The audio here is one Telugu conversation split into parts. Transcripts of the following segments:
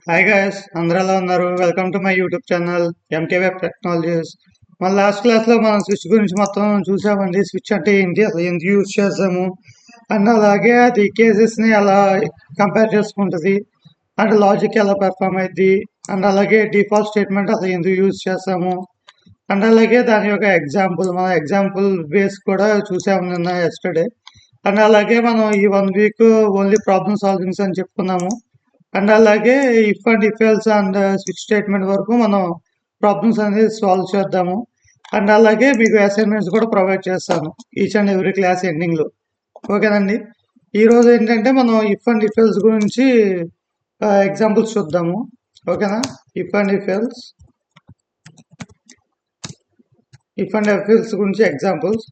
హాయ్ గైస్, అందరూ ఎలా ఉన్నారు? Welcome to my YouTube channel MK web technologies. మన లాస్ట్ క్లాస్లో మనం స్విచ్ గురించి మొత్తం చూసామండి. స్విచ్ అంటే ఏంటి, అసలు ఎందుకు యూజ్ చేస్తాము, అండ్ అలాగే అది కేసెస్ని ఎలా కంపేర్ చేసుకుంటుంది, అండ్ లాజిక్ ఎలా పెర్ఫామ్ అయింది, అండ్ అలాగే డిఫాల్ట్ స్టేట్మెంట్ అసలు ఎందుకు యూజ్ చేస్తాము, అండ్ అలాగే దాని యొక్క ఎగ్జాంపుల్, మన ఎగ్జాంపుల్ బేస్ కూడా చూసాము నిన్న ఎస్టర్డే. అండ్ అలాగే మనం ఈ 1 వీక్ ఓన్లీ ప్రాబ్లమ్ సాల్వింగ్స్ అని చెప్పుకున్నాము. అండ్ అలాగే if and if else and switch statement వరకు మనం ప్రాబ్లమ్స్ అనేది సాల్వ్ చేద్దాము. అండ్ అలాగే మీకు అసైన్మెంట్స్ కూడా ప్రొవైడ్ చేస్తాను ఈచ్ అండ్ ఎవ్రీ క్లాస్ ఎండింగ్లో. ఓకేనండి. ఈరోజు ఏంటంటే మనం ఇఫ్ అండ్ ఇఫ్ ఎల్స్ గురించి ఎగ్జాంపుల్స్ చూద్దాము. ఓకేనా? ఇఫ్ అండ్ ఇఫ్ ఎల్స్ గురించి ఎగ్జాంపుల్స్,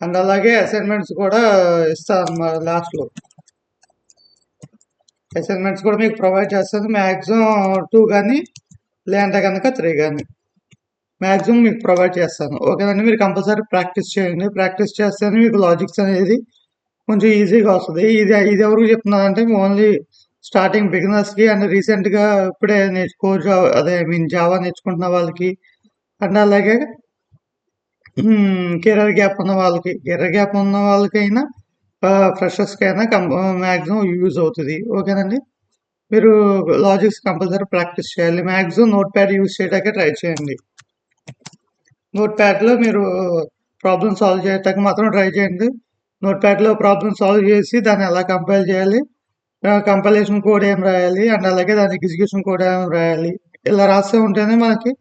అండ్ అలాగే అసైన్మెంట్స్ కూడా ఇస్తాను అన్నమాట. లాస్ట్లో అసైన్మెంట్స్ కూడా మీకు ప్రొవైడ్ చేస్తాను. మ్యాక్సిమం 2 కానీ లేదంటే కనుక 3 కానీ మ్యాక్సిమం మీకు ప్రొవైడ్ చేస్తాను. ఓకేనండి. మీరు కంపల్సరీ ప్రాక్టీస్ చేయండి. ప్రాక్టీస్ చేస్తేనే మీకు లాజిక్స్ అనేది కొంచెం ఈజీగా వస్తుంది. ఇది ఎవరికి చెప్తున్నానంటే ఓన్లీ స్టార్టింగ్ బిగినర్స్కి అండ్ రీసెంట్గా ఇప్పుడే జావా నేర్చుకుంటున్న వాళ్ళకి, అండ్ అలాగే కెరీర్ గ్యాప్ ఉన్న వాళ్ళకైనా ఫ్రెషర్స్కి అయినా మ్యాక్సిమం యూజ్ అవుతుంది. ఓకేనండి. మీరు లాజిక్స్ కంపల్సరీ ప్రాక్టీస్ చేయాలి. మ్యాక్సిమం నోట్ ప్యాడ్ యూజ్ చేయడానికి ట్రై చేయండి. నోట్ ప్యాడ్లో మీరు ప్రాబ్లమ్ సాల్వ్ చేయడానికి మాత్రం ట్రై చేయండి. నోట్ ప్యాడ్లో ప్రాబ్లమ్ సాల్వ్ చేసి దాన్ని ఎలా కంపైల్ చేయాలి, కంపైలేషన్ కోడ్ ఏం రాయాలి, అండ్ అలాగే దాని ఎగ్జిక్యూషన్ కోడ్ ఏం రాయాలి, ఇలా రాస్తూ ఉంటేనే మనకి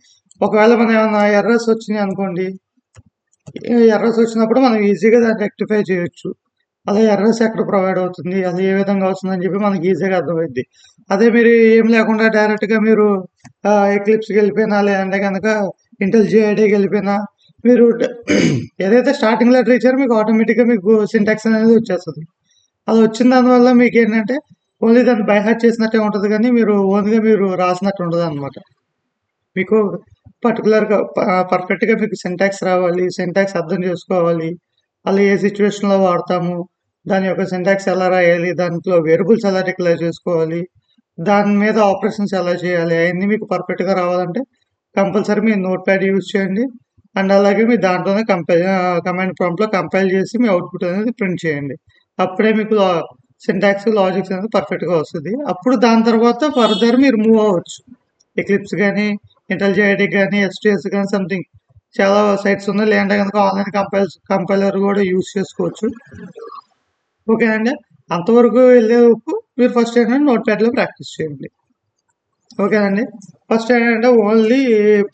ఒకవేళ మనం ఏమైనా ఎర్రర్స్ వచ్చినాయి అనుకోండి, ఎర్రర్స్ వచ్చినప్పుడు మనం ఈజీగా దాన్ని రెక్టిఫై చేయొచ్చు. అలా ఎర్రర్స్ ఎక్కడ ప్రొవైడ్ అవుతుంది, అది ఏ విధంగా వస్తుందని చెప్పి మనకి ఈజీగా అర్థమైద్ది. అదే మీరు ఏం లేకుండా డైరెక్ట్గా మీరు ఎక్లిప్స్కి వెళ్ళిపోయినా, లేదంటే కనుక ఇంటెల్ జిఐడికి వెళ్ళిపోయినా, మీరు ఏదైతే స్టార్టింగ్ లెటర్ ఇచ్చారో మీకు ఆటోమేటిక్గా మీకు సింటాక్స్ అనేది వచ్చేస్తుంది. అది వచ్చిన దానివల్ల మీకు ఏంటంటే ఓన్లీ దాన్ని బైహార్ట్ చేసినట్టే ఉంటుంది, కానీ మీరు ఓన్గా మీరు రాసినట్టు ఉండదు అనమాట. మీకు పర్టికులర్గా పర్ఫెక్ట్గా మీకు సింటాక్స్ రావాలి, సింటాక్స్ అర్థం చేసుకోవాలి, అలా ఏ సిచ్యువేషన్లో వాడతాము, దాని యొక్క సింటాక్స్ ఎలా రాయాలి, దాంట్లో వేరియబుల్స్ ఎలా డిక్లేర్ చేసుకోవాలి, దాని మీద ఆపరేషన్స్ ఎలా చేయాలి, అవన్నీ మీకు పర్ఫెక్ట్గా రావాలంటే కంపల్సరీ మీరు నోట్ ప్యాడ్ యూజ్ చేయండి. అండ్ అలాగే మీరు దాంట్లోనే కమాండ్ ప్రాంప్ట్లో కంపైల్ చేసి మీ అవుట్పుట్ అనేది ప్రింట్ చేయండి. అప్పుడే మీకు సింటాక్స్ లాజిక్స్ అనేది పర్ఫెక్ట్గా వస్తుంది. అప్పుడు దాని తర్వాత ఫర్దర్ మీరు మూవ్ అవ్వచ్చు. ఎక్లిప్స్ కానీ, ఇంటెల్ జేఐడి కానీ, ఎస్టీఎస్ కానీ, సంథింగ్ చాలా సైట్స్ ఉన్నాయి. లేదంటే కనుక ఆన్లైన్ కంపైలర్ కూడా యూజ్ చేసుకోవచ్చు. ఓకేనండి. అంతవరకు వెళ్ళేలోపు మీరు ఫస్ట్ ఏంటంటే నోట్ ప్యాడ్లో ప్రాక్టీస్ చేయండి. ఓకేనండి. ఫస్ట్ ఏంటంటే ఓన్లీ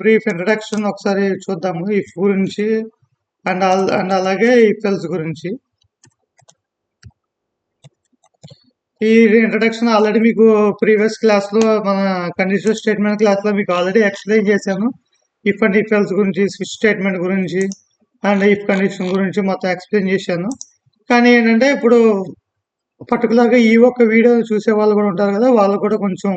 బ్రీఫ్ ఇంట్రడక్షన్ ఒకసారి చూద్దాము ఇఫ్ గురించి అండ్ అలాగే ఇఫ్ ఎల్స్ గురించి. ఈ ఇంట్రడక్షన్ ఆల్రెడీ మీకు ప్రీవియస్ క్లాస్లో, మన కండిషనల్ స్టేట్మెంట్ క్లాస్లో మీకు ఆల్రెడీ ఎక్స్ప్లెయిన్ చేశాను. ఇఫ్ అండ్ ఇఫ్ ఎల్స్ గురించి, స్విచ్ స్టేట్మెంట్ గురించి, అండ్ ఇఫ్ కండిషన్ గురించి మొత్తం ఎక్స్ప్లెయిన్ చేశాను. కానీ ఏంటంటే ఇప్పుడు పర్టికులర్గా ఈ ఒక్క వీడియో చూసే వాళ్ళు కూడా ఉంటారు కదా, వాళ్ళు కూడా కొంచెం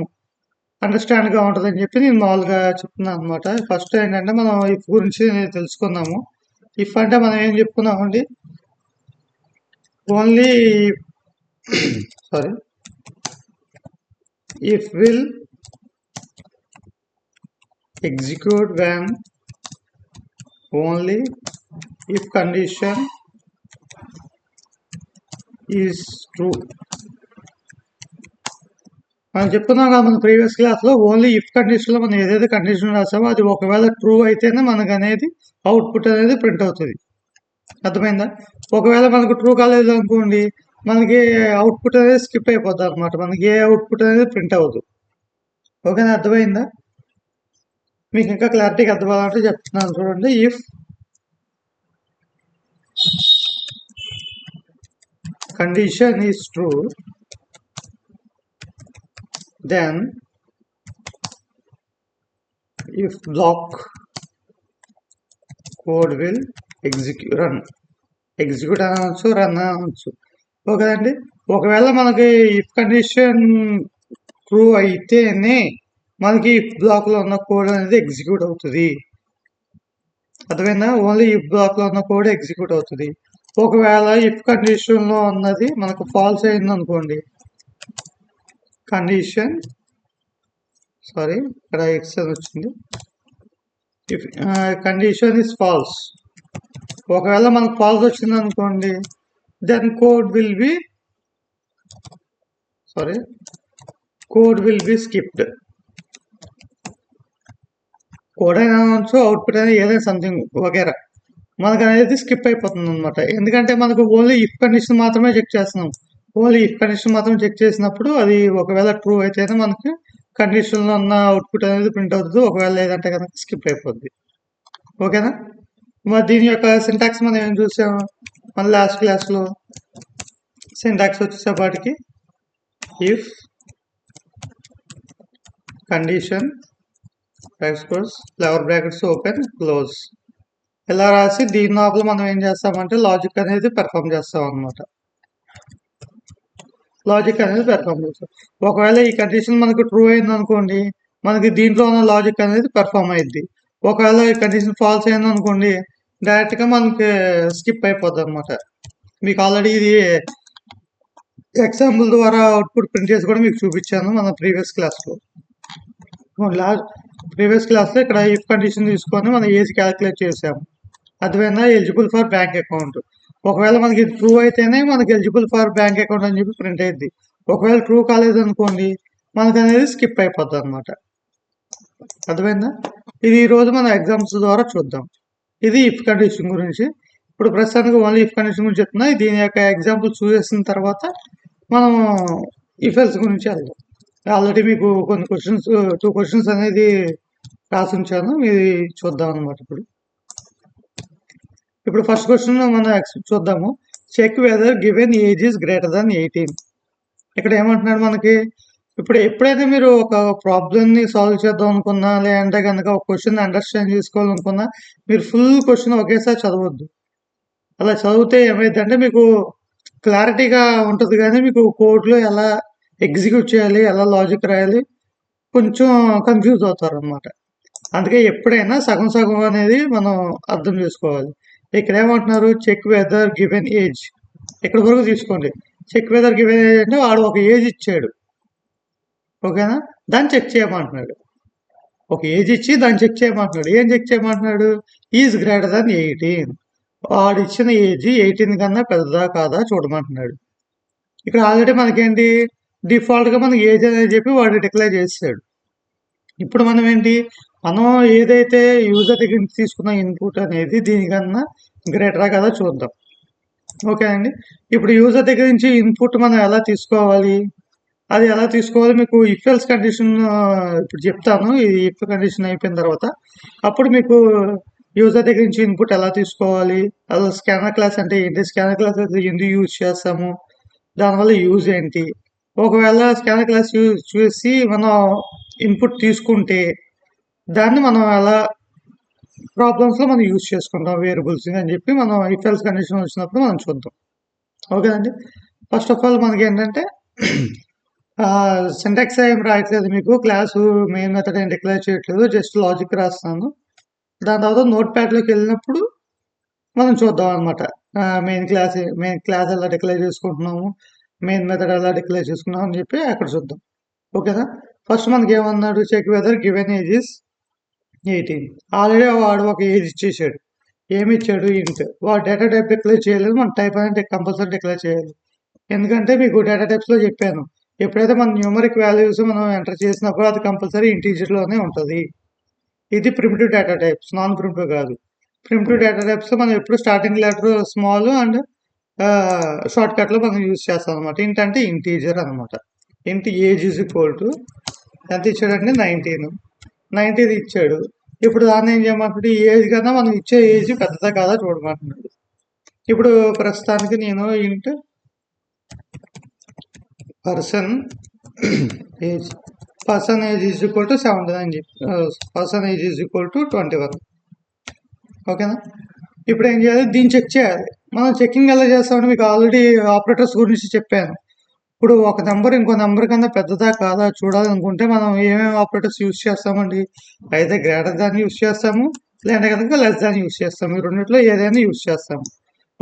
అండర్స్టాండ్గా ఉంటుందని చెప్పి నేను మామూలుగా చెప్తున్నాను అనమాట. ఫస్ట్ ఏంటంటే మనం ఇఫ్ గురించి తెలుసుకుందాము. ఇఫ్ అంటే మనం ఏం చెప్పుకున్నామండి, only sorry if will execute when only if condition is true. మనం చెప్పుకున్నాం కదా మన ప్రీవియస్ క్లాస్లో, ఓన్లీ ఇఫ్ కండిషన్లో మనం ఏదైతే కండిషన్ రాసామో అది ఒకవేళ ట్రూ అయితేనే మనకు అనేది అవుట్పుట్ అనేది ప్రింట్ అవుతుంది. అర్థమైందా? ఒకవేళ మనకు ట్రూ కాలేదు అనుకోండి, మనకి అవుట్పుట్ అనేది స్కిప్ అయిపోద్ది అనమాట. మనకి ఏ అవుట్పుట్ అనేది ప్రింట్ అవ్వదు. ఓకేనా? అర్థమైందా? మీకు ఇంకా క్లారిటీగా అర్థమవ్వాలంటే చెప్తున్నాను చూడండి. If condition is true, then if block code will execute అనవచ్చు, రన్ అనవచ్చు. ఓకేనండి. ఒకవేళ మనకి ఇఫ్ కండిషన్ ట్రూ అయితేనే మనకి ఇఫ్ బ్లాక్లో ఉన్న కోడ్ అనేది ఎగ్జిక్యూట్ అవుతుంది. అర్థమైందా? ఓన్లీ ఇఫ్ బ్లాక్లో ఉన్న కోడ్ ఎగ్జిక్యూట్ అవుతుంది. ఒకవేళ ఇఫ్ కండిషన్లో ఉన్నది మనకు ఫాల్స్ అయింది అనుకోండి, కండిషన్ సారీ ఇక్కడ ఎక్స్ అని వచ్చింది, ఇఫ్ కండిషన్ ఇస్ ఫాల్స్, ఒకవేళ మనకు ఫాల్స్ వచ్చింది అనుకోండి, then code will be skipped. Code అయినా అనొచ్చు, అవుట్పుట్ అయినా ఏదైనా సంథింగ్ వగేరా మనకు అనేది స్కిప్ అయిపోతుంది అనమాట. ఎందుకంటే మనకు ఓన్లీ ఇఫ్ కండిషన్ మాత్రమే చెక్ చేస్తున్నాం. ఓన్లీ ఇఫ్ కండిషన్ మాత్రం చెక్ చేసినప్పుడు అది ఒకవేళ ట్రూ అయితేనే మనకి కండిషన్లో ఉన్న అవుట్పుట్ అనేది ప్రింట్ అవుతుంది, ఒకవేళ లేదంటే కనుక స్కిప్ అయిపోద్ది. ఓకేనా? మరి దీని యొక్క సింటాక్స్ మనం ఏం చూసాము మన లాస్ట్ క్లాస్లో. సింటాక్స్ వచ్చేసేపాటికి if condition flower brackets open close ఇలా రాసి దీని లోపల మనం ఏం చేస్తామంటే లాజిక్ అనేది పెర్ఫామ్ చేస్తాం అనమాట. ఒకవేళ ఈ కండిషన్ మనకు ట్రూ అయింది అనుకోండి, మనకి దీంట్లో ఉన్న లాజిక్ అనేది పెర్ఫామ్ అయ్యిద్ది. ఒకవేళ ఈ కండిషన్ ఫాల్స్ అయింది అనుకోండి, డైరెక్ట్గా మనకి స్కిప్ అయిపోద్ది అనమాట. మీకు ఆల్రెడీ ఇది ఎగ్జాంపుల్ ద్వారా అవుట్పుట్ ప్రింట్ చేసి కూడా మీకు చూపించాను మన ప్రీవియస్ క్లాస్లో. ఇక్కడ ఇఫ్ కండిషన్ తీసుకొని మనం ఏజ్ క్యాలిక్యులేట్ చేసాము. అదేవిధంగా ఎలిజిబుల్ ఫర్ బ్యాంక్ అకౌంట్, ఒకవేళ మనకి ట్రూ అయితేనే మనకి ఎలిజిబుల్ ఫర్ బ్యాంక్ అకౌంట్ అని చెప్పి ప్రింట్ అయ్యింది. ఒకవేళ ట్రూ కాలేదు అనుకోండి, మనకు అనేది స్కిప్ అయిపోద్ది అనమాట. అర్థమైందా? ఇది ఈరోజు మన ఎగ్జామ్స్ ద్వారా చూద్దాం. ఇది ఇఫ్ కండిషన్ గురించి. ఇప్పుడు ప్రస్తుతానికి ఓన్లీ ఇఫ్ కండిషన్ గురించి చెప్తున్నా. దీని యొక్క ఎగ్జాంపుల్ చూసేసిన తర్వాత మనం ఇఫ్ ఎల్స్ గురించి వెళ్దాం. ఆల్రెడీ మీకు కొన్ని క్వశ్చన్స్ 2 క్వశ్చన్స్ అనేది రాసి ఉంచాను, ఇది చూద్దాం అనమాట. ఇప్పుడు ఫస్ట్ క్వశ్చన్ మనం చూద్దాము. Check whether given age is greater than 18. ఇక్కడ ఏమంటున్నాడు మనకి, ఇప్పుడు ఎప్పుడైతే మీరు ఒక ప్రాబ్లమ్ని సాల్వ్ చేద్దాం అనుకున్నా, లేదంటే కనుక ఒక క్వశ్చన్ అండర్స్టాండ్ చేసుకోవాలనుకున్నా, మీరు ఫుల్ క్వశ్చన్ ఒకేసారి చదవద్దు. అలా చదివితే ఏమైందంటే మీకు క్లారిటీగా ఉంటుంది, కానీ మీకు కోడ్లో ఎలా ఎగ్జిక్యూట్ చేయాలి, ఎలా లాజిక్ రాయాలి, కొంచెం కన్ఫ్యూజ్ అవుతారు అనమాట. అందుకే ఎప్పుడైనా సగం సగం అనేది మనం అర్థం చేసుకోవాలి. ఇక్కడ ఏమంటున్నారు, చెక్ వెదర్ గివెన్ ఏజ్, ఇక్కడ వరకు తీసుకోండి. చెక్ వెదర్ గివెన్ ఏజ్ అంటే వాడు ఒక ఏజ్ ఇచ్చాడు, ఓకేనా, దాన్ని చెక్ చేయమంటున్నాడు. ఒక ఏజ్ ఇచ్చి దాన్ని చెక్ చేయమంటున్నాడు. ఏం చెక్ చేయమంటున్నాడు? Is greater than 18. వాడు ఇచ్చిన ఏజ్ 18 కన్నా పెద్దదా కాదా చూడమంటున్నాడు. ఇక్కడ ఆల్రెడీ మనకేంటి, డిఫాల్ట్గా మనకి ఏజ్ అనేది చెప్పి వాడు డిక్లేర్ చేస్తాడు. ఇప్పుడు మనం ఏంటి, మనం ఏదైతే యూజర్ దగ్గర నుంచి తీసుకున్న ఇన్పుట్ అనేది దీనికన్నా గ్రేటరా కదా చూద్దాం. ఓకే అండి. ఇప్పుడు యూజర్ దగ్గర నుంచి ఇన్పుట్ మనం ఎలా తీసుకోవాలి, అది ఎలా తీసుకోవాలి మీకు ఇఫ్ ఎల్స్ కండిషన్ ఇప్పుడు చెప్తాను. ఈ ఇఫ్ కండిషన్ అయిపోయిన తర్వాత అప్పుడు మీకు యూజర్ దగ్గర నుంచి ఇన్పుట్ ఎలా తీసుకోవాలి, అసలు స్కానర్ క్లాస్ అంటే ఏంటి, స్కానర్ క్లాస్ ఎందుకు యూజ్ చేస్తాము, దానివల్ల యూజ్ ఏంటి, ఒకవేళ స్కానర్ క్లాస్ యూజ్ చేసి మనం ఇన్పుట్ తీసుకుంటే దాన్ని మనం ఎలా ప్రాబ్లమ్స్లో మనం యూజ్ చేసుకుంటాం వేరియబుల్స్ అని చెప్పి మనం ఇఫ్ ఎల్స్ కండిషన్ వచ్చినప్పుడు మనం చూద్దాం. ఓకేనండి. ఫస్ట్ ఆఫ్ ఆల్ మనకి ఏంటంటే సింటాక్స్ ఏం రాయట్లేదు, మీకు క్లాసు మెయిన్ మెథడ్ ఏం డిక్లేర్ చేయట్లేదు, జస్ట్ లాజిక్ రాస్తాను. దాని తర్వాత నోట్ ప్యాడ్లోకి వెళ్ళినప్పుడు మనం చూద్దాం అనమాట. మెయిన్ క్లాస్ ఎలా డిక్లేర్ చేసుకుంటున్నాము, మెయిన్ మెథడ్ ఎలా డిక్లేర్ చేసుకున్నాం అని చెప్పి అక్కడ చూద్దాం. ఓకేనా. ఫస్ట్ మనకి ఏమన్నాడు, check whether given age is 18. Already వాడు ఒక ఏజ్ ఇచ్చేసాడు. ఏమి ఇచ్చాడు, ఇంట్. వాడు డేటా టైప్ డిక్లేర్ చేయలేదు, మన టైప్ అనేది కంపల్సరీ డిక్లేర్ చేయాలి. ఎందుకంటే మీకు డేటా టైప్స్లో చెప్పాను, ఎప్పుడైతే మన న్యూమరిక్ వాల్యూస్ మనం ఎంటర్ చేసినప్పుడు అది కంపల్సరీ ఇంటీజర్లోనే ఉంటుంది. ఇది primitive data types, non primitive కాదు. ప్రిమిటివ్ డేటా టైప్స్ మనం ఎప్పుడు starting letter small and short కట్లో మనం యూజ్ చేస్తాం అనమాట. ఇంట్ అంటే ఇంటీజర్ అనమాట. ఇంట్ ఏజ్ ఈజ్ ఈక్వల్ టు ఎంత ఇచ్చాడంటే 19 ఇచ్చాడు. ఇప్పుడు దాన్ని ఏం చేయమంటాడు, ఈ ఏజ్ కన్నా మనం ఇచ్చే ఏజ్ పెద్దదా కాదా చూడమంటున్నాడు. ఇప్పుడు ప్రస్తుతానికి నేను ఇంట్ person age is equal to 79 చెప్పి person age is equal to 21. ఓకేనా. ఇప్పుడు ఏం చేయాలి, దీన్ని చెక్ చేయాలి. మనం చెక్కింగ్ ఎలా చేస్తామంటే మీకు ఆల్రెడీ ఆపరేటర్స్ గురించి చెప్పాను. ఇప్పుడు ఒక నెంబర్ ఇంకో నెంబర్ కన్నా పెద్దదా కాదా చూడాలనుకుంటే మనం ఏమేమి ఆపరేటర్స్ యూజ్ చేస్తామండి, అయితే గ్రేటర్ దాన్ని యూజ్ చేస్తాము, లేదంటే కనుక లెస్ దాన్ని యూజ్ చేస్తాము. ఈ రెండింటిలో ఏదైనా యూజ్ చేస్తాము.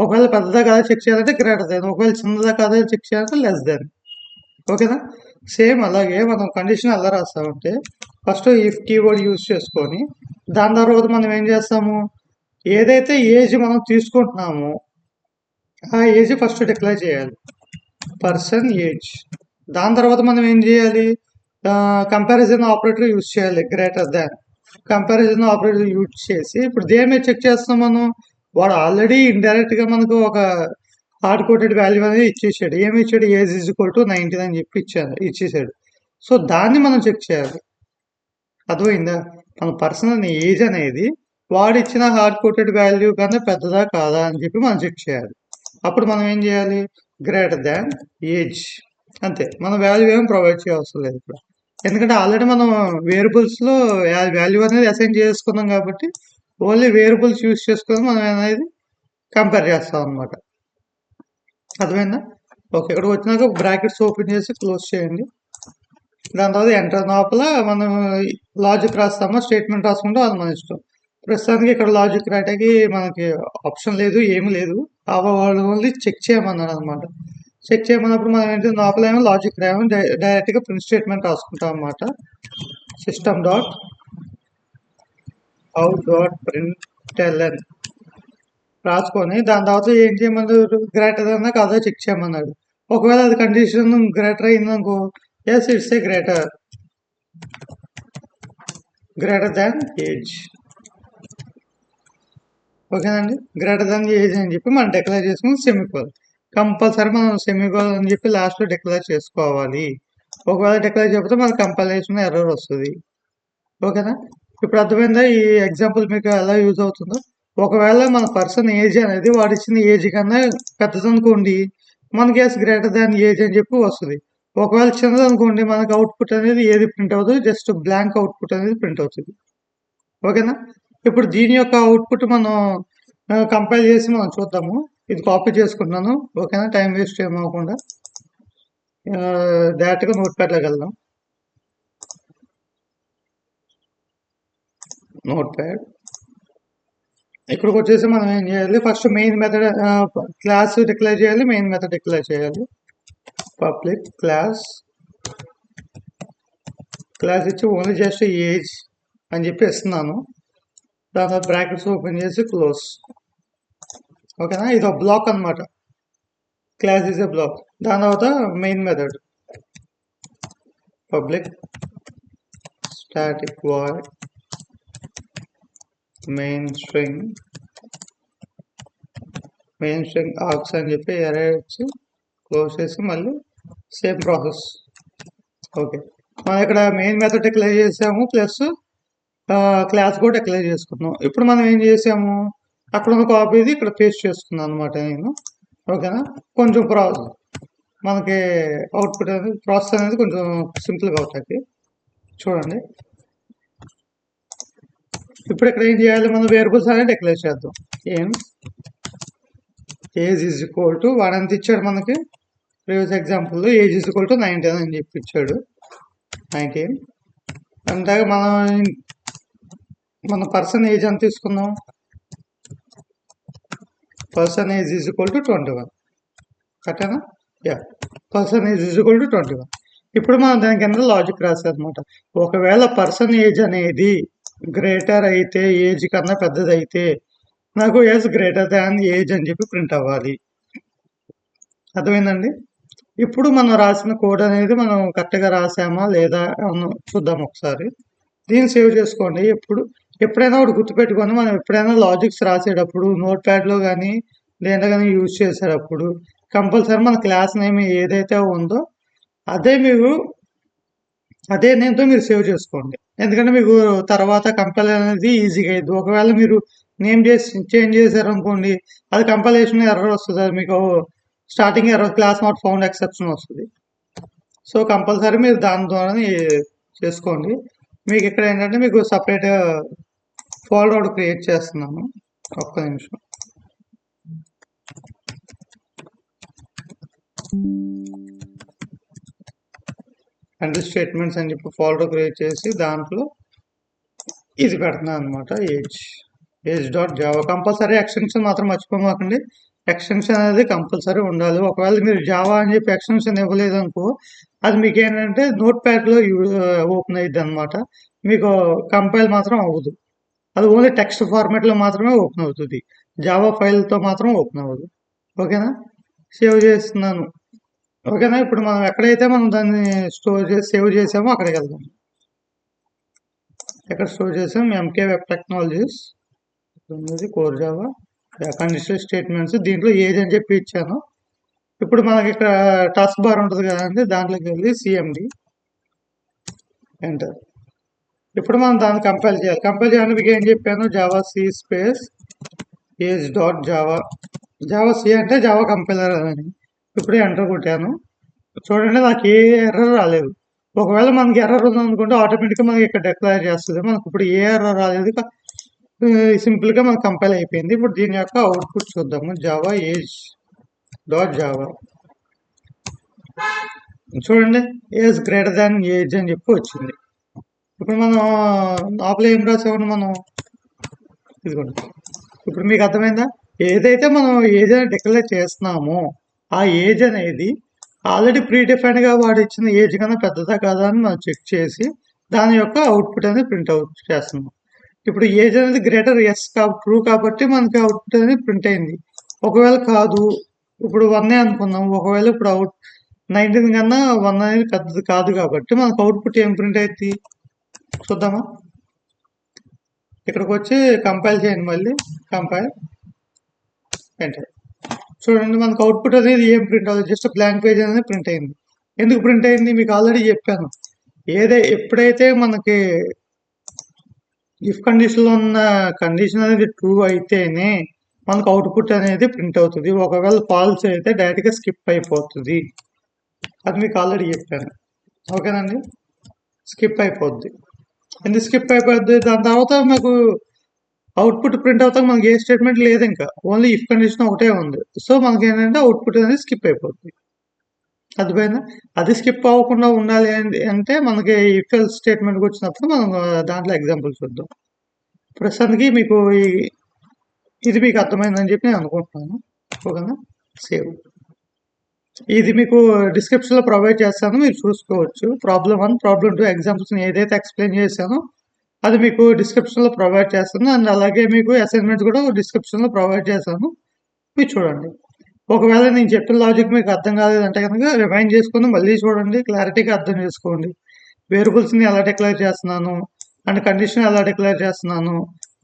ఒకవేళ పెద్దదా కాదా చెక్ చేయాలంటే గ్రేటర్ దాన్, ఒకవేళ చిన్నదా కాదా చెక్ చేయాలంటే లెస్ దాన్. ఓకేనా? సేమ్ అలాగే మనం కండిషన్ ఎలా రాస్తామంటే ఫస్ట్ ఇఫ్ కీవర్డ్ యూజ్ చేసుకొని దాని తర్వాత మనం ఏం చేస్తాము, ఏదైతే ఏజ్ మనం తీసుకుంటున్నామో ఆ ఏజ్ ఫస్ట్ డిక్లేర్ చేయాలి, పర్సన్ ఏజ్. దాని తర్వాత మనం ఏం చేయాలి, కంపారిజన్ ఆపరేటర్ యూజ్ చేయాలి, greater than. Comparison operator use చేసి ఇప్పుడు దేని మీద చెక్ చేస్తాం మనం, వాడు ఆల్రెడీ ఇండైరెక్ట్గా మనకు ఒక హార్డ్ కోటెడ్ వాల్యూ అనేది ఇచ్చేసాడు. ఏమి ఇచ్చాడు, ఏజ్ ఈజ్ ఈక్వల్ టు 19 అని చెప్పి ఇచ్చేసాడు. సో దాన్ని మనం చెక్ చేయాలి. అర్థమైందా? మన పర్సనల్ ఏజ్ అనేది వాడు ఇచ్చిన హార్డ్ కోటెడ్ వాల్యూ కన్నా పెద్దదా కాదా అని చెప్పి మనం చెక్ చేయాలి. అప్పుడు మనం ఏం చేయాలి, గ్రేటర్ దాన్ ఏజ్. అంతే, మన వాల్యూ ఏమి ప్రొవైడ్ చేయవసరం లేదు ఇప్పుడు, ఎందుకంటే ఆల్రెడీ మనం వేరియబుల్స్లో వాల్యూ అనేది అసైన్ చేసుకున్నాం కాబట్టి ఓన్లీ వేరియబుల్స్ యూజ్ చేసుకొని మనం అనేది కంపేర్ చేస్తాం అనమాట. అర్థమైందా? ఓకే, ఇక్కడికి వచ్చినాక బ్రాకెట్స్ ఓపెన్ చేసి క్లోజ్ చేయండి. దాని తర్వాత ఎంటర్ లోపల మనం లాజిక్ రాస్తామో స్టేట్మెంట్ రాసుకుంటే అది మన ఇష్టం. ప్రస్తుతానికి ఇక్కడ లాజిక్ రాయటానికి మనకి ఆప్షన్ లేదు, ఏమి లేదు. వాళ్ళు ఓన్లీ చెక్ చేయమన్నాడు అనమాట. చెక్ చేయమన్నప్పుడు మనం ఏంటి, లోపల ఏమో లాజిక్ రాయమో డైరెక్ట్గా ప్రింట్ స్టేట్మెంట్ రాసుకుంటాం అనమాట. System dot out dot println రాసుకొని దాని తర్వాత ఏం చేయమన్నాడు, గ్రేటర్ అన్నా కాదా చెక్ చేయమన్నాడు. ఒకవేళ అది కండిషన్ గ్రేటర్ అయిందనుకో, yes it's a greater than age. ఓకేనండి, గ్రేటర్ దాన్ ఏజ్ అని చెప్పి మనం డిక్లేర్ చేసుకుని సెమికోలన్. కంపల్సరీ మనం సెమికోలన్ అని చెప్పి లాస్ట్లో డిక్లేర్ చేసుకోవాలి. ఒకవేళ డిక్లేర్ చేయకపోతే మన కంపైలేషన్ ఎర్రర్ వస్తుంది. ఓకేనా? ఇప్పుడు అర్థమైందా ఈ ఎగ్జాంపుల్ మీకు ఎలా యూజ్ అవుతుందో? ఒకవేళ మన పర్సన్ ఏజ్ అనేది వాడు ఇచ్చిన ఏజ్ కన్నా పెద్దదనుకోండి, మనకి ఎస్ గ్రేటర్ దాన్ ఏజ్ అని చెప్పి వస్తుంది. ఒకవేళ చిన్నదనుకోండి, మనకి అవుట్పుట్ అనేది ఏది ప్రింట్ అవుతుంది, జస్ట్ బ్లాంక్ అవుట్పుట్ అనేది ప్రింట్ అవుతుంది. ఓకేనా? ఇప్పుడు దీని యొక్క అవుట్పుట్ మనం కంపైల్ చేసి మనం చూద్దాము. ఇది కాపీ చేసుకుంటున్నాను. ఓకేనా? టైం వేస్ట్ ఏమవకుండా డైరెక్ట్గా నోట్ ప్యాడ్లోకి వెళ్దాం. నోట్ ప్యాడ్ ఇక్కడికి వచ్చేసి మనం ఏం చేయాలి, first main method class declare చేయాలి, మెయిన్ మెథడ్ డిక్లేర్ చేయాలి. పబ్లిక్ క్లాస్ ఇచ్చి ఓన్లీ జస్ట్ ఏజ్ అని చెప్పి ఇస్తున్నాను. దాని తర్వాత బ్రాకెట్స్ ఓపెన్ చేసి క్లోజ్. ఓకేనా? ఇది ఒక బ్లాక్ అనమాట, క్లాస్ ఈజ్ ఎ బ్లాక్. దాని తర్వాత main method public static void main string arcs అని చెప్పి ఎరే ఇచ్చి క్లోజ్ చేసి మళ్ళీ సేమ్ ప్రాసెస్. ఓకే, మనం ఇక్కడ మెయిన్ మెథడ్ డిక్లేర్ చేసాము, ప్లస్ క్లాస్ కూడా డిక్లేర్ చేసుకున్నాం. ఇప్పుడు మనం ఏం చేసాము, అక్కడ ఉన్న కాపీది ఇక్కడ పేస్ట్ చేసుకున్నాను అనమాట నేను. ఓకేనా? కొంచెం మనకి అవుట్పుట్ అనేది ప్రాసెస్ అనేది కొంచెం సింపుల్గా అవుతుంది. చూడండి, ఇప్పుడు ఇక్కడ ఏం చేయాలి, మనం వేరియబుల్స్ అనేది డిక్లేర్ చేద్దాం. ఏజ్ ఈజ్ ఈక్వల్ టు వాడు ఎంత ఇచ్చాడు మనకి, ప్రీవియస్ ఎగ్జాంపుల్లో ఏజ్ ఈజ్ ఈక్వల్ టు 19 అని చెప్పి ఇచ్చాడు. 19 అంటే మన పర్సన్ ఏజ్ ఎంత తీసుకుందాం, person age is equal to 21. కరెక్టేనా? Yeah, person age is equal to 21. ఇప్పుడు మనం దాని కింద లాజిక్ రాసామన్నమాట. ఒకవేళ పర్సన్ ఏజ్ అనేది గ్రేటర్ అయితే, ఏజ్ కన్నా పెద్దదైతే నాకు ఎస్ గ్రేటర్ దాన్ ఏజ్ అని చెప్పి ప్రింట్ అవ్వాలి. అర్థమైందండి? ఇప్పుడు మనం రాసిన కోడ్ అనేది మనం కరెక్ట్గా రాసామా లేదా చూద్దాం ఒకసారి. దీన్ని సేవ్ చేసుకోండి. ఎప్పుడైనా ఒకటి గుర్తుపెట్టుకొని, మనం ఎప్పుడైనా లాజిక్స్ రాసేటప్పుడు నోట్ ప్యాడ్లో కానీ దేంట్లో కానీ యూజ్ చేసేటప్పుడు కంపల్సరీ మన క్లాస్ నేమ్ ఏదైతే ఉందో అదే నేమ్తో మీరు సేవ్ చేసుకోండి. ఎందుకంటే మీకు తర్వాత కంపైల్ అనేది ఈజీగా అయ్యింది. ఒకవేళ మీరు నేమ్ చేంజ్ చేశారనుకోండి, అది కంపైలేషన్ ఎర్రర్ వస్తుంది, అది మీకు starting error, class not found exception వస్తుంది. సో కంపల్సరీ మీరు దాని ద్వారా చేసుకోండి. మీకు ఇక్కడ ఏంటంటే మీకు సపరేట్ ఫోల్డర్ ఒకటి క్రియేట్ చేస్తున్నాను. ఒక్క నిమిషం. అండ్ స్టేట్మెంట్స్ అని చెప్పి ఫోల్డర్ క్రియేట్ చేసి దాంట్లో ఇది పెడుతున్నాను అనమాట, age dot Java. Compulsory extension మాత్రం మర్చిపోమాకండి. ఎక్స్టెన్షన్ అనేది కంపల్సరీ ఉండాలి. ఒకవేళ మీరు జావా అని చెప్పి ఎక్స్టెన్షన్ ఇవ్వలేదనుకో, అది మీకేంటంటే నోట్‌ప్యాడ్‌లో ఓపెన్ అయిద్దనమాట. మీకు కంపైల్ మాత్రం అవ్వదు. అది ఓన్లీ టెక్స్ట్ ఫార్మాట్‌లో మాత్రమే ఓపెన్ అవుతది. జావా ఫైల్‌తో మాత్రం ఓపెన్ అవ్వదు. ఓకేనా? సేవ్ చేస్తున్నాను. ఓకేనా? ఇప్పుడు మనం ఎక్కడైతే మనం దాన్ని సేవ్ చేసామో అక్కడికెళ్దాం. ఎక్కడ స్టోర్ చేసాం? MK web technologies core Java conditional statements దీంట్లో ఏజ్ అని చెప్పి ఇచ్చాను. ఇప్పుడు మనకి ఇక్కడ టాస్క్ బార్ ఉంటుంది కదండి, దాంట్లోకి వెళ్ళి సిఎండి ఎంటర్. ఇప్పుడు మనం దాన్ని కంపైల్ చేయాలి. కంపైల్ చేయడానికి ఏం చెప్పాను? Java C space age dot Java. Java C అంటే జావా కంపైలర్ అని. ఇప్పుడు ఎంటర్ కొట్టాను. చూడండి, నాకు ఏ ఎర్రర్ రాలేదు. ఒకవేళ మనకి ఎర్రర్ ఉందనుకుంటే ఆటోమేటిక్గా మనకి ఇక్కడ డిక్లేర్ చేస్తుంది. మనకు ఇప్పుడు ఏ ఎర్రర్ రాలేదు. సింపుల్గా మనకు కంపైల్ అయిపోయింది. ఇప్పుడు దీని యొక్క అవుట్పుట్ చూద్దాము. Java age dot Java. చూడండి, ఏజ్ గ్రేటర్ దాన్ ఏజ్ అని చెప్పి వచ్చింది. ఇప్పుడు మనం లోపల ఏం రాసామని మనం ఇదిగోండి. ఇప్పుడు మీకు అర్థమైందా? ఏదైతే మనం ఏజ్ అని డిక్లేర్ చేస్తున్నామో ఆ ఏజ్ అనేది ఆల్రెడీ ప్రీ డిఫైన్డ్గా వాడు ఇచ్చిన ఏజ్ కన్నా పెద్దదా కాదా అని మనం చెక్ చేసి దాని యొక్క అవుట్పుట్ అనేది ప్రింట్ అవుట్ చేస్తున్నాం. ఇప్పుడు ఏజ్ అనేది గ్రేటర్ ఎస్ ట్రూ కాబట్టి మనకి అవుట్పుట్ అనేది ప్రింట్ అయింది. ఒకవేళ కాదు, ఇప్పుడు 1 అనుకుందాం. ఒకవేళ ఇప్పుడు 19 కన్నా 1 అనేది పెద్దది కాదు కాబట్టి మనకు అవుట్పుట్ ఏం ప్రింట్ అవుతుంది చూద్దామా? ఇక్కడికి వచ్చి కంపైల్ చేయండి. మళ్ళీ కంపైల్ ఎంటర్. చూడండి, మనకు అవుట్పుట్ అనేది ఏం ప్రింట్ అవ్వదు, జస్ట్ బ్లాంక్ పేజ్ అనేది ప్రింట్ అయింది. ఎందుకు ప్రింట్ అయింది మీకు ఆల్రెడీ చెప్పాను. ఎప్పుడైతే మనకి ఇఫ్ కండిషన్లో ఉన్న కండిషన్ అనేది ట్రూ అయితేనే మనకు అవుట్పుట్ అనేది ప్రింట్ అవుతుంది. ఒకవేళ ఫాల్స్ అయితే డైరెక్ట్గా స్కిప్ అయిపోతుంది. అది మీకు ఆల్రెడీ చెప్పాను. ఓకేనండి, స్కిప్ అయిపోద్ది. ఎందుకు స్కిప్ అయిపోద్ది? దాని తర్వాత మీకు అవుట్పుట్ ప్రింట్ అవుతాక మనకి ఏ స్టేట్మెంట్ లేదు, ఇంకా ఓన్లీ ఇఫ్ కండిషన్ ఒకటే ఉంది. సో మనకి ఏంటంటే అవుట్పుట్ అనేది స్కిప్ అయిపోతుంది. అర్థమైందా? అది స్కిప్ అవ్వకుండా ఉండాలి అంటే మనకి ఇఫ్ ఎల్స్ స్టేట్మెంట్కి వచ్చినప్పుడు మనం దాంట్లో ఎగ్జాంపుల్ చూద్దాం. ప్రస్తుతానికి మీకు ఇది మీకు అర్థమైందని చెప్పి నేను అనుకుంటున్నాను. ఓకేనా? సేవ్. ఇది మీకు డిస్క్రిప్షన్లో ప్రొవైడ్ చేస్తాను, మీరు చూసుకోవచ్చు. ప్రాబ్లం 1, ప్రాబ్లం 2 ఎగ్జాంపుల్స్ ఏదైతే ఎక్స్ప్లెయిన్ చేశానో అది మీకు డిస్క్రిప్షన్లో ప్రొవైడ్ చేస్తాను. అండ్ అలాగే మీకు అసైన్మెంట్స్ కూడా డిస్క్రిప్షన్లో ప్రొవైడ్ చేశాను, మీరు చూడండి. ఒకవేళ నేను చెప్పిన లాజిక్ మీకు అర్థం కాలేదంటే కనుక రిమైండ్ చేసుకుని మళ్ళీ చూడండి, క్లారిటీగా అర్థం చేసుకోండి. వేరియబుల్స్ని ఎలా డిక్లేర్ చేస్తున్నాను, అండ్ కండిషన్ ఎలా డిక్లేర్ చేస్తున్నాను,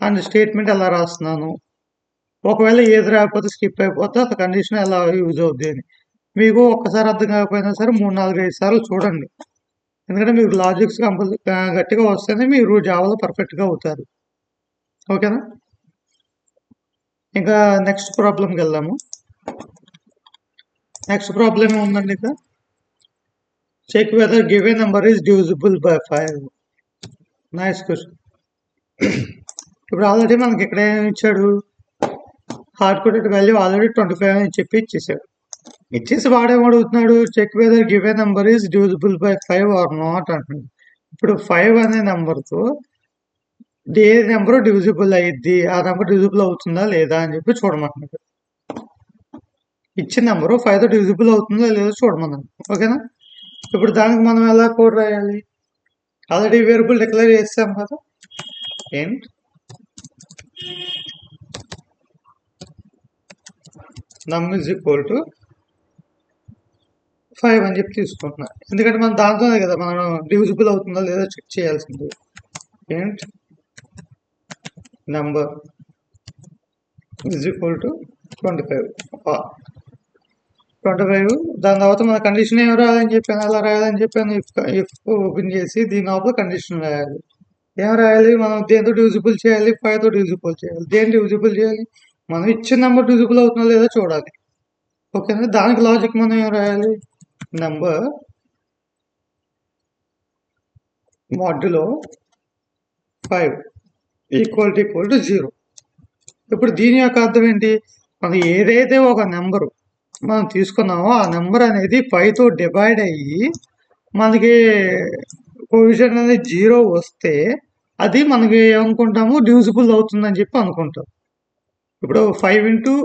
అండ్ స్టేట్మెంట్ ఎలా రాస్తున్నాను. ఒకవేళ ఏది రాకపోతే స్కిప్ అయిపోతే ఆ కండిషన్ ఎలా యూజ్ అవుద్ది అని మీకు ఒక్కసారి అర్థం కాకపోయినా సరే 3, 4, 5 సార్లు చూడండి. ఎందుకంటే మీకు లాజిక్స్ గట్టిగా వస్తేనే మీరు జావాలో పర్ఫెక్ట్గా అవుతారు. ఓకేనా? ఇంకా నెక్స్ట్ ప్రాబ్లంకి వెళ్దాము. నెక్స్ట్ ప్రాబ్లం ఏముందండి? ఇక check whether given number is divisible by 5. Nice question. ఇప్పుడు ఆల్రెడీ మనకి ఇక్కడ ఏమి ఇచ్చాడు? హార్డ్ కోడెడ్ వాల్యూ ఆల్రెడీ 25 అని చెప్పి ఇచ్చేసాడు. ఇచ్చేసి వాడేం అడుగుతున్నాడు? Check whether given number is divisible by 5 or not అంటున్నాడు. ఇప్పుడు 5 అనే నెంబర్తో ఏ నెంబర్ డివిజిబుల్ అయ్యిద్ది, ఆ నెంబర్ డివిజిబుల్ అవుతుందా లేదా అని చెప్పి చూడమంటున్నాడు. ఇచ్చిన నెంబరు 5తో డివిజిబుల్ అవుతుందా లేదో చూడమన్నాడు. ఓకేనా? ఇప్పుడు దానికి మనం ఎలా కోడ్ రాయాలి? ఆల్రెడీ వేరియబుల్ డిక్లేర్ చేస్తాం కదా. ఏంటి నమ్ ఈజ్ ఈక్వల్ టు 5 అని చెప్పి తీసుకుంటున్నా. ఎందుకంటే మనం దాంతోనే కదా మనం డివిజిబుల్ అవుతుందా లేదో చెక్ చేయాల్సింది. ఏంటి నంబర్ ఈజ్ ఈక్వల్ టు 25. 25. దాని తర్వాత మన కండిషన్ ఏం రాయాలని చెప్పాను, ఎలా రాయాలని చెప్పాను? ఇఫ్ ఓపెన్ చేసి దీని లోపల కండిషన్ రాయాలి. ఏం రాయాలి? మనం దేంతో డివిజిబుల్ చేయాలి? 5తో డివిజిబుల్ చేయాలి. దేని డివిజిబుల్ చేయాలి? మనం ఇచ్చిన నెంబర్ డివిజిబుల్ అవుతుందో లేదో చూడాలి. ఓకేనా? దానికి లాజిక్ మనం ఏం రాయాలి? Number modulo 5 equal to 0. ఇప్పుడు దీని యొక్క అర్థం ఏంటి? మనం ఏదైతే ఒక నెంబరు మనం తీసుకున్నామో ఆ నెంబర్ అనేది 5తో డివైడ్ అయ్యి మనకి పొజిషన్ అనేది 0 వస్తే అది మనకి ఏమనుకుంటాము? డివిజిబుల్ అవుతుందని చెప్పి అనుకుంటాం. ఇప్పుడు 5 ఇంటూ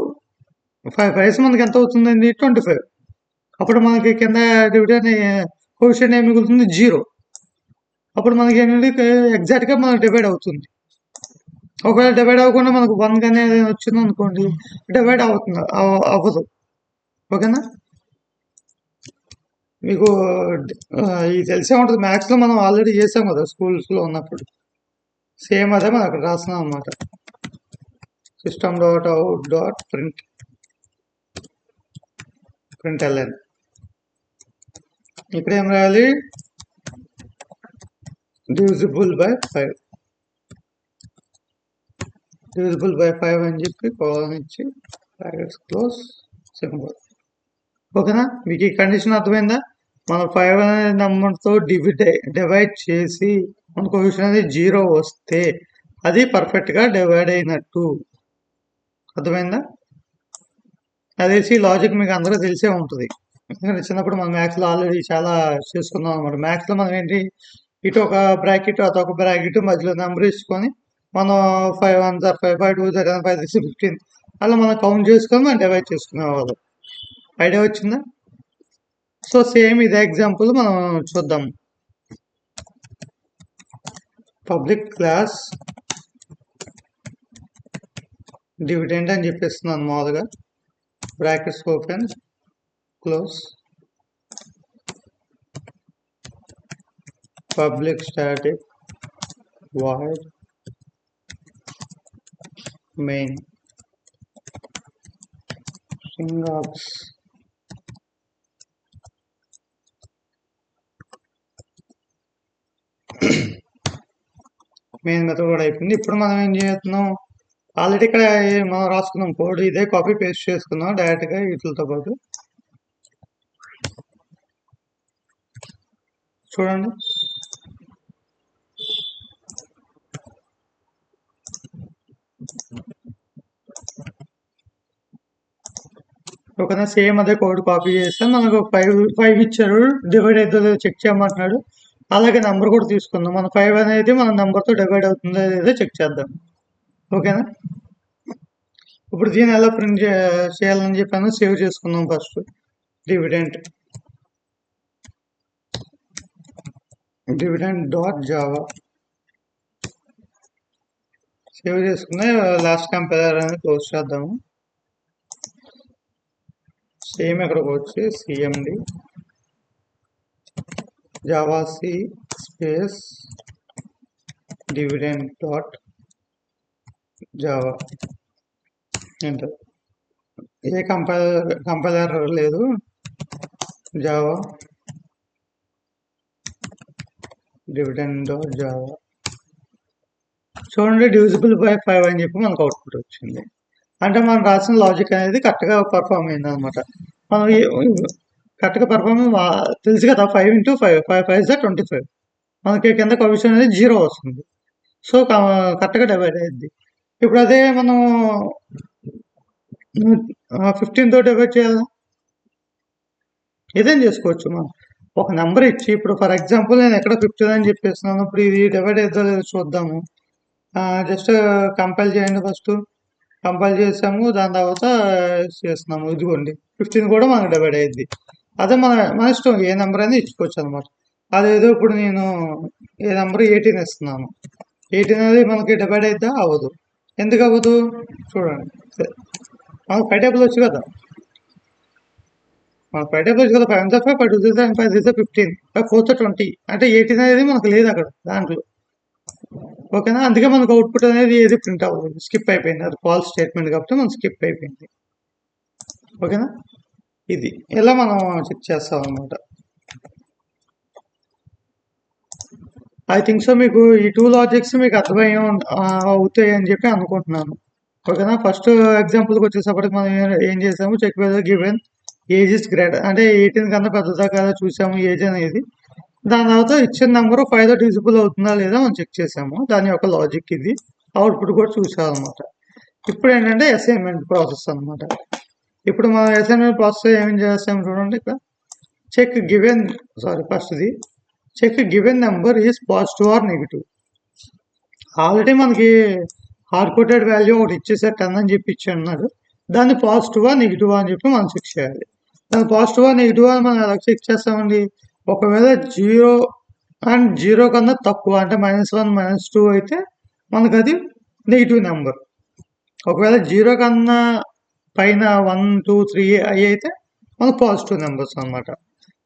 5 5 మనకి ఎంత అవుతుందండి 25. అప్పుడు మనకి కింద డివిడెండ్ కోఎఫిషియంట్ ఏమి మిగులుతుంది 0. అప్పుడు మనకి ఏంటంటే ఎగ్జాక్ట్గా మనకు డివైడ్ అవుతుంది. ఒకవేళ డివైడ్ అవ్వకుండా మనకు 1 అనేది వచ్చింది అనుకోండి, డివైడ్ అవుతుంది అవ్వదు. ఓకేనా? మీకు ఇది తెలిసే ఉంటుంది. మ్యాథ్స్లో మనం ఆల్రెడీ చేసాం కదా స్కూల్స్లో ఉన్నప్పుడు. సేమ్ అదే మనం అక్కడ రాస్తున్నాం అనమాట. system.out.println ఇక్కడ ఏం రాయాలి? divisible by 5 అని చెప్పి కోలన్ ఇచ్చి బ్రాకెట్స్ క్లోజ్ సింబల్. ఓకేనా? మీకు ఈ కండిషన్ అర్థమైందా? మనం 5 అనే నెంబర్తో డివైడ్ చేసి మన కోఎఫిషియంట్ అనేది 0 వస్తే అది పర్ఫెక్ట్గా డివైడ్ అయినట్టు. అర్థమైందా? అదేసి లాజిక్ మీకు అందరూ తెలిసే ఉంటుంది. ఎందుకంటే చిన్నప్పుడు మనం మ్యాథ్స్లో ఆల్రెడీ చాలా చేసుకున్నాం అనమాట. మ్యాథ్స్లో మనం ఏంటి, ఇటు ఒక బ్రాకెట్ అదొక బ్రాకెట్ మధ్యలో నెంబర్ ఇచ్చుకొని మనం 5 1 5 5 2 5 6 15 అలా మనం కౌంట్ చేసుకొని మనం డివైడ్ చేసుకునేవాళ్ళం. ఐడియా వచ్చిందా? సో సేమ్ ఇదే ఎగ్జాంపుల్ మనం చూద్దాం. పబ్లిక్ క్లాస్ డివిడెండ్ అని చెప్పేస్తున్నాను మామూలుగా. Brackets open close public static void main string args main method కూడా అయిపోయింది. ఇప్పుడు మనం ఏం చేస్తున్నాం, ఆల్రెడీ ఇక్కడ మనం రాసుకున్నాం కోడ్, ఇదే కాపీ పేస్ట్ చేసుకున్నాం డైరెక్ట్గా వీటితో పాటు. చూడండి, ఓకేనా? సేమ్ అదే కోడ్ కాపీ చేస్తే మనకు 5 ఇచ్చారు, డివైడ్ అవుతుందో చెక్ చేయమంటున్నాడు. అలాగే నెంబర్ కూడా తీసుకుందాం. మన 5 అనేది మన నెంబర్తో డివైడ్ అవుతుందో లేదో చెక్ చేద్దాం. ఓకేనా? ఇప్పుడు దీన్ని ఎలా ప్రింట్ చేయాలని చెప్పాను, సేవ్ చేసుకుందాం. ఫస్ట్ dividend.java సేవ్ చేసుకుని లాస్ట్ కంపైలర్ అనేది క్లోజ్ చేద్దాము. సేమ్ ఇక్కడికి వచ్చి cmd javac space dividend.java enter. ఏ కంపైలర్ లేదు, జావా dividend.java. చూడండి, డివిజిబుల్ బై 5 అని చెప్పి మనకు అవుట్పుట్ వచ్చింది. అంటే మనం రాసిన లాజిక్ అనేది కరెక్ట్గా పర్ఫామ్ అయింది అనమాట. మనం కరెక్ట్గా పర్ఫామ్ తెలుసు కదా, 5 × 5 5 5 25. మనకి కింద కోఎఫిషియంట్ అనేది 0 వస్తుంది. సో కరెక్ట్గా డివైడ్ అయ్యింది. ఇప్పుడు అదే మనం 15తో డివైడ్ చేయాలా, ఏదైనా చేసుకోవచ్చు. మనం ఒక నెంబర్ ఇచ్చి, ఇప్పుడు ఫర్ ఎగ్జాంపుల్ నేను ఎక్కడ 15 అని చెప్పేస్తున్నాను. ఇప్పుడు ఇది డివైడ్ అవుతుందో లేదో చూద్దాము. జస్ట్ కంపైల్ చేయండి. ఫస్ట్ కంపైల్ చేసాము, దాని తర్వాత చేస్తున్నాము. ఇదిగోండి 15 కూడా మనకు డివైడ్ అయ్యింది. అదే మన ఇష్టం, ఏ నెంబర్ అయినా ఇచ్చుకోవచ్చు అనమాట. అదేదో ఇప్పుడు నేను ఏ నెంబర్ 18 ఇస్తున్నాను. 18 అనేది మనకి డివైడ్ అయితే అవ్వదు. ఎందుకు అవ్వదు చూడండి. మనకు 5 టేబుల్ వచ్చు కదా, మనకు 5 టేబుల్ వచ్చు కదా. 5 1 5 5 2 5 5 15 5 4 20 అంటే 18 అనేది మనకు లేదు అక్కడ దాంట్లో. ఓకేనా? అందుకే మనకు అవుట్పుట్ అనేది ఏది ప్రింట్ అవ్వదు, స్కిప్ అయిపోయింది. అది ఫాల్స్ స్టేట్మెంట్ కాబట్టి మనం స్కిప్ అయిపోయింది. ఓకేనా? ఇది ఇలా మనం చెక్ చేస్తాం అనమాట. ఐ థింక్ సో మీకు ఈ 2 లాజిక్స్ మీకు అర్థమయ్యే అవుతాయి అని చెప్పి అనుకుంటున్నాను. ఓకేనా? ఫస్ట్ ఎగ్జాంపుల్కి వచ్చేసప్పటికి మనం ఏం చేసాము, check whether given age is greater, అంటే 18 కన్నా పెద్దదా కదా చూసాము ఏజ్ అనేది. దాని తర్వాత ఇచ్చిన నెంబర్ 5తో డివిజిబుల్ అవుతుందా లేదా మనం చెక్ చేసాము. దాని యొక్క లాజిక్ ఇది. అవుట్పుట్ కూడా చూసామన్నమాట. ఇప్పుడు ఏంటంటే అసైన్మెంట్ ప్రాసెస్ అనమాట. ఇప్పుడు మనం అసైన్మెంట్ ప్రాసెస్ ఏం చేస్తాము చూడండి. ఇక్కడ చెక్ గివెన్ ఫస్ట్ది check given number is positive or negative. Already మనకి హార్డ్ కోటెడ్ వాల్యూ ఒకటి ఇచ్చేసారు 10 అని చెప్పి ఇచ్చి అన్నాడు. దాన్ని పాజిటివా నెగిటివా అని చెప్పి మనం చెక్ చేయాలి. దాన్ని పాజిటివా నెగిటివా అని మనం ఎలా చెక్ చేస్తామండి? ఒకవేళ 0 అండ్ 0 కన్నా తక్కువ అంటే -1 -2 అయితే మనకది నెగిటివ్ నెంబర్. ఒకవేళ 0 కన్నా పైన 1, 2, 3 అవి అయితే మనకు పాజిటివ్ నెంబర్స్ అనమాట.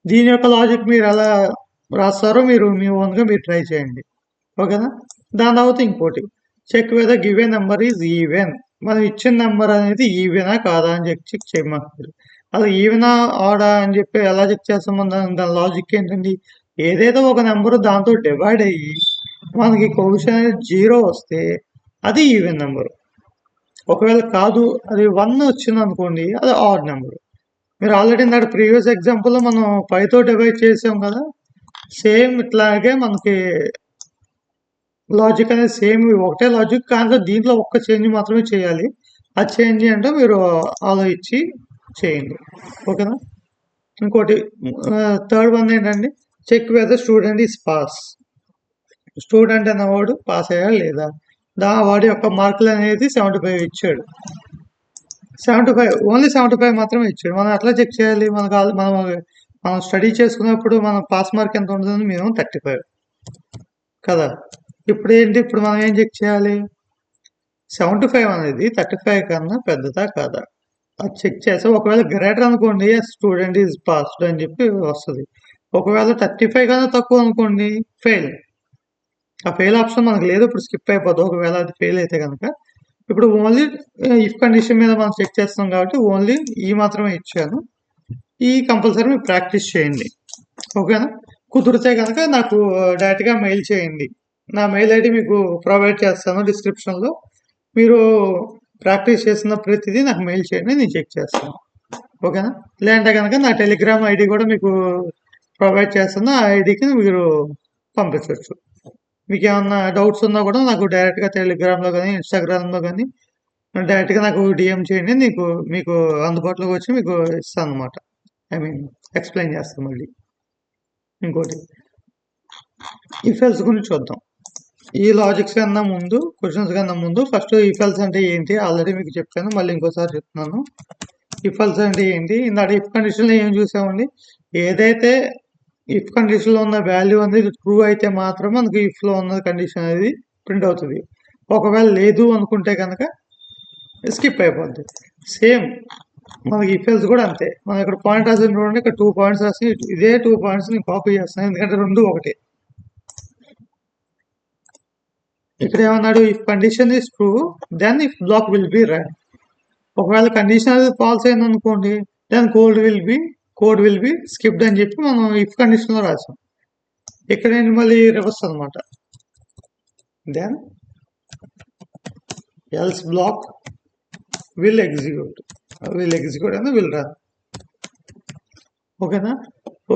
దీని యొక్క లాజిక్ మీరు ఎలా రాస్తారో మీరు మీ ఓన్గా మీరు ట్రై చేయండి. ఓకేనా? దాని తర్వాత ఇంకోటి check whether given number is even. మనం ఇచ్చిన నెంబర్ అనేది ఈవెనా కాదా అని చెక్ చేయమంటారు. అలా ఈవెనా ఆడా అని చెప్పి ఎలా చెక్ చేస్తాం? దాని లాజిక్ ఏంటండి? ఏదైతే ఒక నెంబర్ దాంతో డివైడ్ అయ్యి మనకి కోఎఫిషియంట్ అనేది 0 వస్తే అది ఈవెన్ నెంబర్. ఒకవేళ కాదు అది 1 వచ్చింది అనుకోండి అది ఆడ్ నెంబర్. మీరు ఆల్రెడీ ఇందాక ప్రీవియస్ ఎగ్జాంపుల్లో మనం 5తో డివైడ్ చేసాం కదా, సేమ్ ఇట్లాగే మనకి లాజిక్ అనేది సేమ్ ఒకటే లాజిక్, కానీ దీంట్లో ఒక్క చేంజ్ మాత్రమే చేయాలి. ఆ చేంజ్ అంటే మీరు ఆలోచించి చేయండి. ఓకేనా? ఇంకోటి థర్డ్ వన్ ఏంటండి? Check whether student is pass. Student అనేవాడు పాస్ అయ్యాడు లేదా? వాడి యొక్క మార్కులు అనేది 75 ఇచ్చాడు. 75 ఓన్లీ 75 మాత్రమే ఇచ్చాడు. మనం ఎట్లా చెక్ చేయాలి? మనం స్టడీ చేసుకున్నప్పుడు మన పాస్ మార్క్ ఎంత ఉంటుంది? మినిమం 35 కదా. ఇప్పుడు మనం ఏం చెక్ చేయాలి? 75 అనేది 35 కన్నా పెద్దదా కాదా అది చెక్ చేస్తే, ఒకవేళ గ్రేటర్ అనుకోండి స్టూడెంట్ ఈజ్ పాస్డ్ అని చెప్పి వస్తుంది. ఒకవేళ 35 కన్నా తక్కువ అనుకోండి ఫెయిల్. ఆ ఫెయిల్ ఆప్షన్ మనకు లేదు, ఇప్పుడు స్కిప్ అయిపోతుంది ఒకవేళ అది ఫెయిల్ అయితే కనుక. ఇప్పుడు ఓన్లీ ఇఫ్ కండిషన్ మీద మనం చెక్ చేస్తాం కాబట్టి ఓన్లీ ఈ మాత్రమే ఇచ్చాను. ఈ కంపల్సరీ మీరు ప్రాక్టీస్ చేయండి. ఓకేనా? కుదిరితే కనుక నాకు డైరెక్ట్గా మెయిల్ చేయండి. నా మెయిల్ ఐడి మీకు ప్రొవైడ్ చేస్తాను డిస్క్రిప్షన్లో. మీరు ప్రాక్టీస్ చేసిన ప్రతిదీ నాకు మెయిల్ చేయండి, నేను చెక్ చేస్తాను. ఓకేనా? లేదంటే కనుక నా టెలిగ్రామ్ ఐడి కూడా మీకు ప్రొవైడ్ చేస్తాను. ఆ ఐడికి మీరు పంపించవచ్చు. మీకు ఏమన్నా డౌట్స్ ఉన్నా కూడా నాకు డైరెక్ట్గా టెలిగ్రామ్లో కానీ ఇన్స్టాగ్రామ్లో కానీ డైరెక్ట్గా నాకు డిఎం చేయండి. మీకు అందుబాటులోకి వచ్చి మీకు ఇస్తాను అనమాట. ఎక్స్ప్లెయిన్ చేస్తాను మళ్ళీ. ఇంకోటి ఇఫ్ ఎల్స్ గురించి చూద్దాం. ఈ లాజిక్స్ కన్నా ముందు, క్వశ్చన్స్ కన్నా ముందు ఫస్ట్ ఇఫ్ ఎల్స్ అంటే ఏంటి ఆల్రెడీ మీకు చెప్పాను, మళ్ళీ ఇంకోసారి చెప్తున్నాను. ఇఫ్ ఎల్స్ అంటే ఏంటి? ఇందాక ఇఫ్ కండిషన్లో ఏం చూసామండి? ఏదైతే ఇఫ్ కండిషన్లో ఉన్న వాల్యూ అనేది ట్రూ అయితే మాత్రం మనకి ఇఫ్లో ఉన్న కండిషన్ అనేది ప్రింట్ అవుతుంది. ఒకవేళ లేదు అనుకుంటే కనుక స్కిప్ అయిపోద్ది. సేమ్ మనకి ఇఫ్ ఎల్స్ కూడా అంతే. మనం ఇక్కడ పాయింట్ రాసి చూడండి, ఇక్కడ 2 పాయింట్స్ రాసి ఇదే 2 పాయింట్స్ నేను కాపీ చేస్తాను, ఎందుకంటే రెండు ఒకటే. ఇక్కడ ఏమన్నాడు? If condition is true then if block will be run. ఒకవేళ కండిషన్ అనేది ఫాల్స్ అయింది అనుకోండి then code will be skipped అని చెప్పి మనం ఇఫ్ కండిషన్లో రాసాం. ఇక్కడ ఏంటి మళ్ళీ రివర్స్ అనమాట. Then else block will execute అని విల్ రన్. ఓకేనా?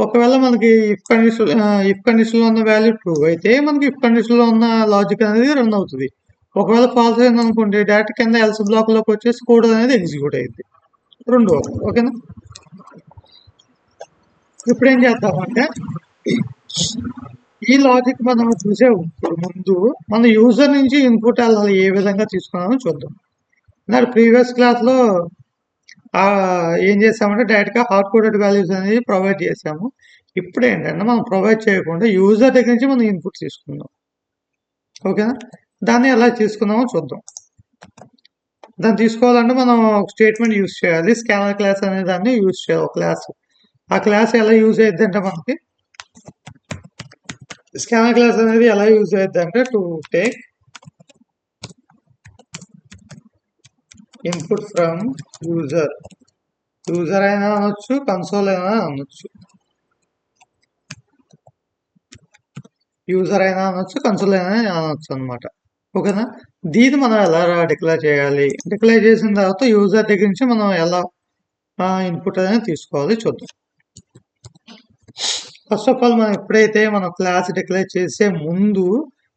ఒకవేళ మనకి ఇఫ్ కండిషన్లో ఉన్న వాల్యూ ట్రూ అయితే మనకి ఇఫ్ కండిషన్లో ఉన్న లాజిక్ అనేది రన్ అవుతుంది. ఒకవేళ ఫాల్స్ అయింది అనుకోండి డైరెక్ట్ కింద ఎల్స్ బ్లాక్లోకి వచ్చేసి కోడ్ అనేది ఎగ్జిక్యూట్ అయింది. రెండు. ఓకేనా? ఇప్పుడు ఏం చేద్దామంటే ఈ లాజిక్ మనం చూసే ముందు మన యూజర్ నుంచి ఇన్పుట్ వెళ్ళాలి ఏ విధంగా తీసుకున్నామో చూద్దాం. నాకు ప్రీవియస్ క్లాస్లో ఏం చేసామంటే డైరెక్ట్గా హార్డ్ కోడెడ్ వాల్యూస్ అనేది ప్రొవైడ్ చేసాము. ఇప్పుడు ఏంటంటే మనం ప్రొవైడ్ చేయకుండా యూజర్ దగ్గర నుంచి మనం ఇన్పుట్ తీసుకుందాం. ఓకేనా? దాన్ని ఎలా తీసుకుందామో చూద్దాం. దాన్ని తీసుకోవాలంటే మనం ఒక స్టేట్మెంట్ యూజ్ చేయాలి. స్కానర్ క్లాస్ అనే దాన్ని యూజ్ చేయాలి, ఒక క్లాస్. ఆ క్లాస్ ఎలా యూజ్ అయ్యిద్ది అంటే మనకి స్కానర్ క్లాస్ అనేది ఎలా యూజ్ అయ్యిద్ది అంటే to take input from user అయినా అనొచ్చు, కన్సోల్ అయినా అనొచ్చు. యూజర్ అయినా అనొచ్చు, కన్సోల్ అయినా అనొచ్చు అనమాట. ఓకేనా? దీన్ని మనం ఎలా డిక్లేర్ చేయాలి? డిక్లేర్ చేసిన తర్వాత యూజర్ దగ్గర నుంచి మనం ఎలా ఇన్పుట్ అనేది తీసుకోవాలి చూద్దాం. ఫస్ట్ ఆఫ్ ఆల్ మనం ఎప్పుడైతే మనం క్లాస్ డిక్లేర్ చేసే ముందు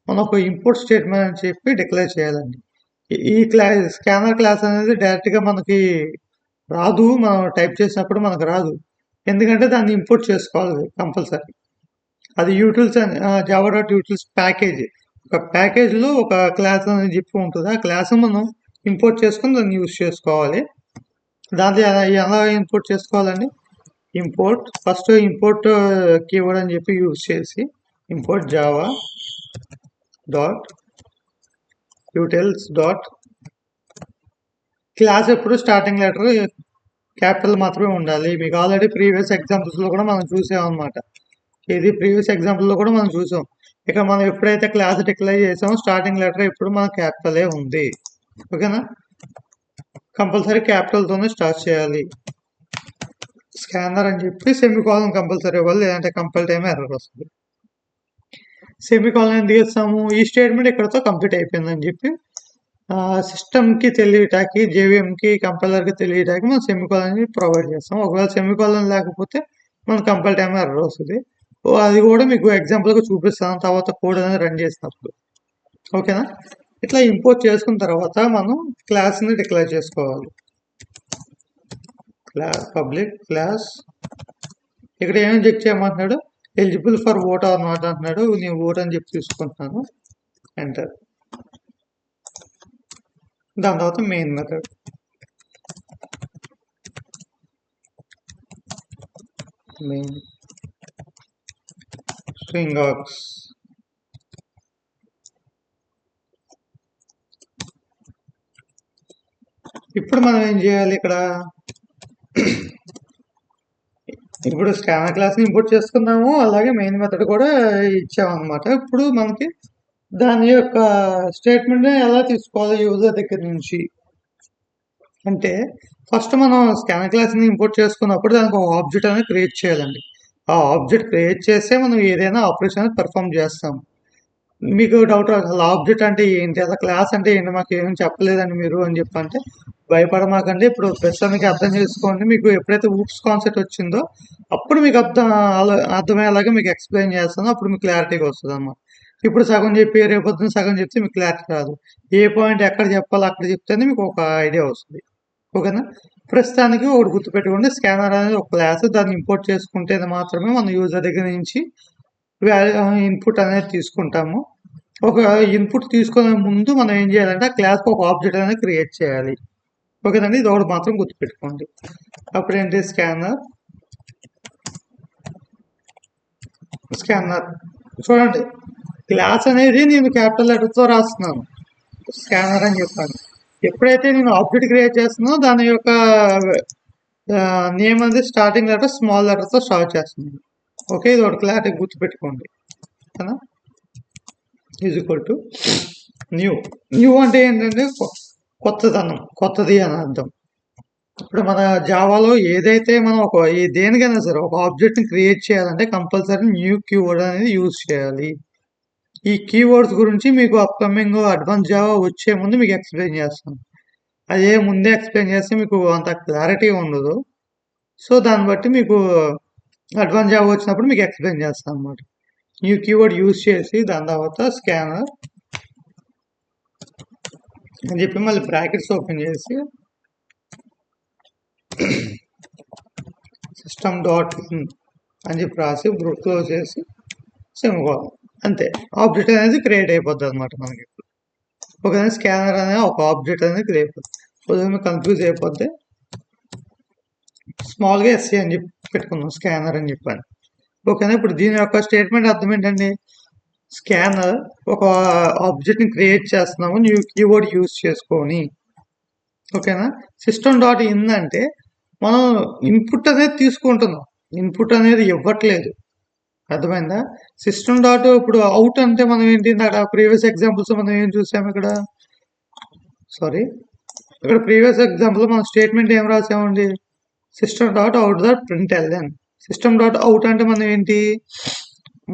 మనం ఒక ఇన్పుట్ స్టేట్మెంట్ అని చెప్పి డిక్లేర్ చేయాలండి. ఈ స్కానర్ క్లాస్ అనేది డైరెక్ట్గా మనకి రాదు, మనం టైప్ చేసినప్పుడు మనకు రాదు. ఎందుకంటే దాన్ని ఇంపోర్ట్ చేసుకోవాలి కంపల్సరీ. అది యూటిల్స్ అని java.utils ప్యాకేజ్. ఒక ప్యాకేజ్లో ఒక క్లాస్ అనేది చెప్పి ఉంటుంది. ఆ క్లాస్ మనం ఇంపోర్ట్ చేసుకుని దాన్ని యూజ్ చేసుకోవాలి. దాంట్లో ఎలా ఇంపోర్ట్ చేసుకోవాలండి? ఇంపోర్ట్ ఫస్ట్ ఇంపోర్ట్ కీవర్డ్ అని చెప్పి యూజ్ చేసి import Java dot యూటిల్స్ dot class ఎప్పుడు స్టార్టింగ్ లెటర్ క్యాపిటల్ మాత్రమే ఉండాలి. మీకు ఆల్రెడీ ప్రీవియస్ ఎగ్జాంపుల్స్లో కూడా మనం చూసామన్నమాట. ప్రీవియస్ ఎగ్జాంపుల్లో కూడా మనం చూసాం. ఇక మనం ఎప్పుడైతే క్లాస్ డిక్లేర్ చేసామో స్టార్టింగ్ లెటర్ ఎప్పుడు మన క్యాపిటలే ఉంది. ఓకేనా? కంపల్సరీ క్యాపిటల్తోనే స్టార్ట్ చేయాలి. స్కానర్ అని చెప్పి సెమీకాలన్ కంపల్సరీ ఇవ్వాలి, లేదంటే కంపల్ టైం ఎర్రర్ వస్తుంది. సెమీకాలన్ ఎందుకు ఇస్తాము? ఈ స్టేట్మెంట్ ఇక్కడతో కంప్లీట్ అయిపోయిందని చెప్పి సిస్టమ్కి తెలియటానికి, జేవిఎంకి కంపైలర్కి తెలియటానికి మనం సెమీకాలన్ ప్రొవైడ్ చేస్తాం. ఒకవేళ సెమీకాలన్ లేకపోతే మన కంపల్ టైం ఎర్రర్ వస్తుంది. అది కూడా మీకు ఎగ్జాంపుల్గా చూపిస్తాను తర్వాత కోడ్ అనేది రన్ చేసినప్పుడు. ఓకేనా? ఇట్లా ఇంపోర్ట్ చేసుకున్న తర్వాత మనం క్లాస్ని డిక్లేర్ చేసుకోవాలి. క్లాస్ పబ్లిక్ క్లాస్ ఇక్కడ ఏమేమి చెక్ చేయమంటున్నాడు? Eligible for vote or not అంటున్నాడు. నేను ఓట్ అని చెప్పి తీసుకుంటున్నాను. ఎంటర్. దాని తర్వాత main method main string args ఇప్పుడు మనం ఏం చేయాలి? ఇక్కడ ఇప్పుడు స్కానర్ క్లాస్ని ఇంపోర్ట్ చేసుకున్నాము, అలాగే మెయిన్ మెథడ్ కూడా ఇచ్చామన్నమాట. ఇప్పుడు మనకి దాని యొక్క స్టేట్మెంట్ ఎలా తీసుకోవాలి యూజర్ దగ్గర నుంచి అంటే, ఫస్ట్ మనం స్కానర్ క్లాస్ని ఇంపోర్ట్ చేసుకున్నప్పుడు దానికి ఒక ఆబ్జెక్ట్ అనేది క్రియేట్ చేయాలండి. ఆ ఆబ్జెక్ట్ క్రియేట్ చేస్తే మనం ఏదైనా ఆపరేషన్ పెర్ఫామ్ చేస్తాం. మీకు డౌట్ అసలు ఆబ్జెక్ట్ అంటే ఏంటి, అసలు క్లాస్ అంటే ఏంటి, మాకు ఏమీ చెప్పలేదండి మీరు అని చెప్పంటే భయపడమాకండి. ఇప్పుడు ప్రస్తుతానికి అర్థం చేసుకోండి. మీకు ఎప్పుడైతే ఊప్స్ కాన్సెప్ట్ వచ్చిందో అప్పుడు మీకు అర్థమయ్యేలాగా మీకు ఎక్స్ప్లెయిన్ చేస్తాను. అప్పుడు మీకు క్లారిటీగా వస్తుంది అన్నమాట. ఇప్పుడు సగం చెప్పి రేపొద్దున సగం చెప్తే మీకు క్లారిటీ రాదు. ఏ పాయింట్ ఎక్కడ చెప్పాలో అక్కడ చెప్తేనే మీకు ఒక ఐడియా వస్తుంది. ఓకేనా? ప్రస్తుతానికి ఒకటి గుర్తుపెట్టుకోండి, స్కానర్ అనేది ఒక క్లాస్. దాన్ని ఇంపోర్ట్ చేసుకుంటే మాత్రమే మన యూజర్ దగ్గర నుంచి ఇన్పుట్ అనేది తీసుకుంటాము. ఒక ఇన్పుట్ తీసుకునే ముందు మనం ఏం చేయాలంటే ఆ క్లాస్కి ఒక ఆబ్జెక్ట్ అనేది క్రియేట్ చేయాలి. ఓకేనండి? ఇది ఒకటి మాత్రం గుర్తుపెట్టుకోండి. అప్పుడు ఏంటి? స్కానర్ చూడండి, క్లాస్ అనేది నేను క్యాపిటల్ లెటర్తో రాస్తున్నాను, స్కానర్ అని చెప్పాను. ఎప్పుడైతే నేను ఆబ్జెక్ట్ క్రియేట్ చేస్తున్నానో దాని యొక్క నేమ్ అనేది స్టార్టింగ్ లెటర్ స్మాల్ లెటర్తో స్టార్ట్ చేస్తున్నాను. ఓకే, ఇది ఒకటి క్లారిటీ గుర్తుపెట్టుకోండి. ఓకేనా? ఈజ్ ఈక్వల్ టు న్యూ అంటే ఏంటంటే కొత్తది అని అర్థం. ఇప్పుడు మన జావాలో ఏదైతే మనం దేనికైనా సరే ఒక ఆబ్జెక్ట్ని క్రియేట్ చేయాలంటే కంపల్సరీ న్యూ కీవర్డ్ అనేది యూజ్ చేయాలి. ఈ కీవర్డ్స్ గురించి మీకు అప్కమింగ్ అడ్వాన్స్ జావా వచ్చే ముందు మీకు ఎక్స్ప్లెయిన్ చేస్తాను. అదే ముందే ఎక్స్ప్లెయిన్ చేస్తే మీకు అంత క్లారిటీ ఉండదు. సో దాన్ని బట్టి మీకు అడ్వాన్స్ జావా వచ్చినప్పుడు మీకు ఎక్స్ప్లెయిన్ చేస్తాను అనమాట. న్యూ కీవర్డ్ యూజ్ చేసి దాని తర్వాత స్కానర్ అని చెప్పి మళ్ళీ బ్రాకెట్స్ ఓపెన్ చేసి సిస్టమ్ డాట్ ఇన్ అని చెప్పి రాసి క్లోజ్ చేసి సెమికోలన్. అంతే, ఆబ్జెక్ట్ అనేది క్రియేట్ అయిపోద్ది అనమాట మనకి. ఓకేనా? స్కానర్ అనేది ఒక ఆబ్జెక్ట్ అనేది క్రియేట్ అయిపోద్ది. ఉదయం కన్ఫ్యూజ్ అయిపోద్ది, స్మాల్గా ఎస్సీ అని చెప్పి పెట్టుకుందాం, స్కానర్ అని చెప్పాను. ఓకేనా? ఇప్పుడు దీని యొక్క స్టేట్మెంట్ అర్థం ఏంటండి? స్కానర్ ఒక ఆబ్జెక్ట్ని క్రియేట్ చేస్తున్నాము న్యూ కీవర్డ్ యూజ్ చేసుకొని. ఓకేనా? సిస్టమ్ డాట్ ఇన్ అంటే మనం ఇన్పుట్ అనేది తీసుకుంటున్నాం, ఇన్పుట్ అనేది ఇవ్వట్లేదు. అర్థమైందా? సిస్టమ్ డాట్ ఇప్పుడు అవుట్ అంటే మనం ఏంటి, అక్కడ ప్రీవియస్ ఎగ్జాంపుల్స్ మనం ఏం చూసాము ఇక్కడ ప్రీవియస్ ఎగ్జాంపుల్ మనం స్టేట్మెంట్ ఏం రాసామండి? System dot out dot print ln. System dot out అంటే మనం ఏంటి,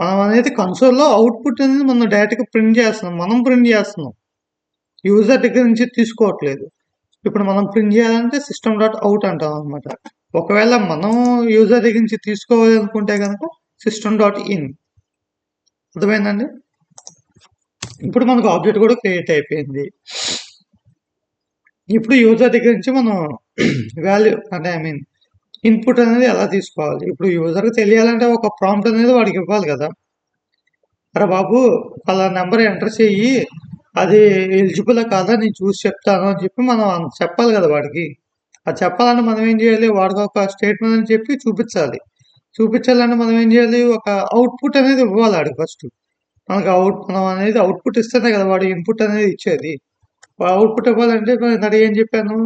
మనం అనేది కన్సోల్లో అవుట్పుట్ అనేది మనం డైరెక్ట్గా ప్రింట్ చేస్తున్నాం, మనం ప్రింట్ చేస్తున్నాం, యూజర్ దగ్గర నుంచి తీసుకోవట్లేదు. ఇప్పుడు మనం ప్రింట్ చేయాలంటే సిస్టమ్ డాట్ అవుట్ అంటాం అనమాట. ఒకవేళ మనం యూజర్ దగ్గర నుంచి తీసుకోవాలి అనుకుంటే కనుక సిస్టమ్ డాట్ ఇన్. అర్థమైందండి? ఇప్పుడు మనకు ఆబ్జెక్ట్ కూడా క్రియేట్ అయిపోయింది. ఇప్పుడు యూజర్ దగ్గర నుంచి మనం వాల్యూ అంటే ఇన్పుట్ అనేది ఎలా తీసుకోవాలి? ఇప్పుడు యూజర్కి తెలియాలంటే ఒక ప్రాంప్ట్ అనేది వాడికి ఇవ్వాలి కదా. అరే బాబు అలా నెంబర్ ఎంటర్ చెయ్యి, అది ఎలిజిబుల్ కాదా నేను చూసి చెప్తాను అని చెప్పి మనం చెప్పాలి కదా వాడికి. అది చెప్పాలంటే మనం ఏం చేయాలి? వాడికి ఒక స్టేట్మెంట్ అని చెప్పి చూపించాలి. చూపించాలంటే మనం ఏం చేయాలి? ఒక అవుట్‌పుట్ అనేది ఇవ్వాలి ఆడికి ఫస్ట్. మనకు మనం అనేది అవుట్‌పుట్ ఇస్తేనే కదా వాడు ఇన్‌పుట్ అనేది ఇచ్చేది. అవుట్‌పుట్ ఇవ్వాలంటే నేను ఇందాక ఏం చెప్పాను?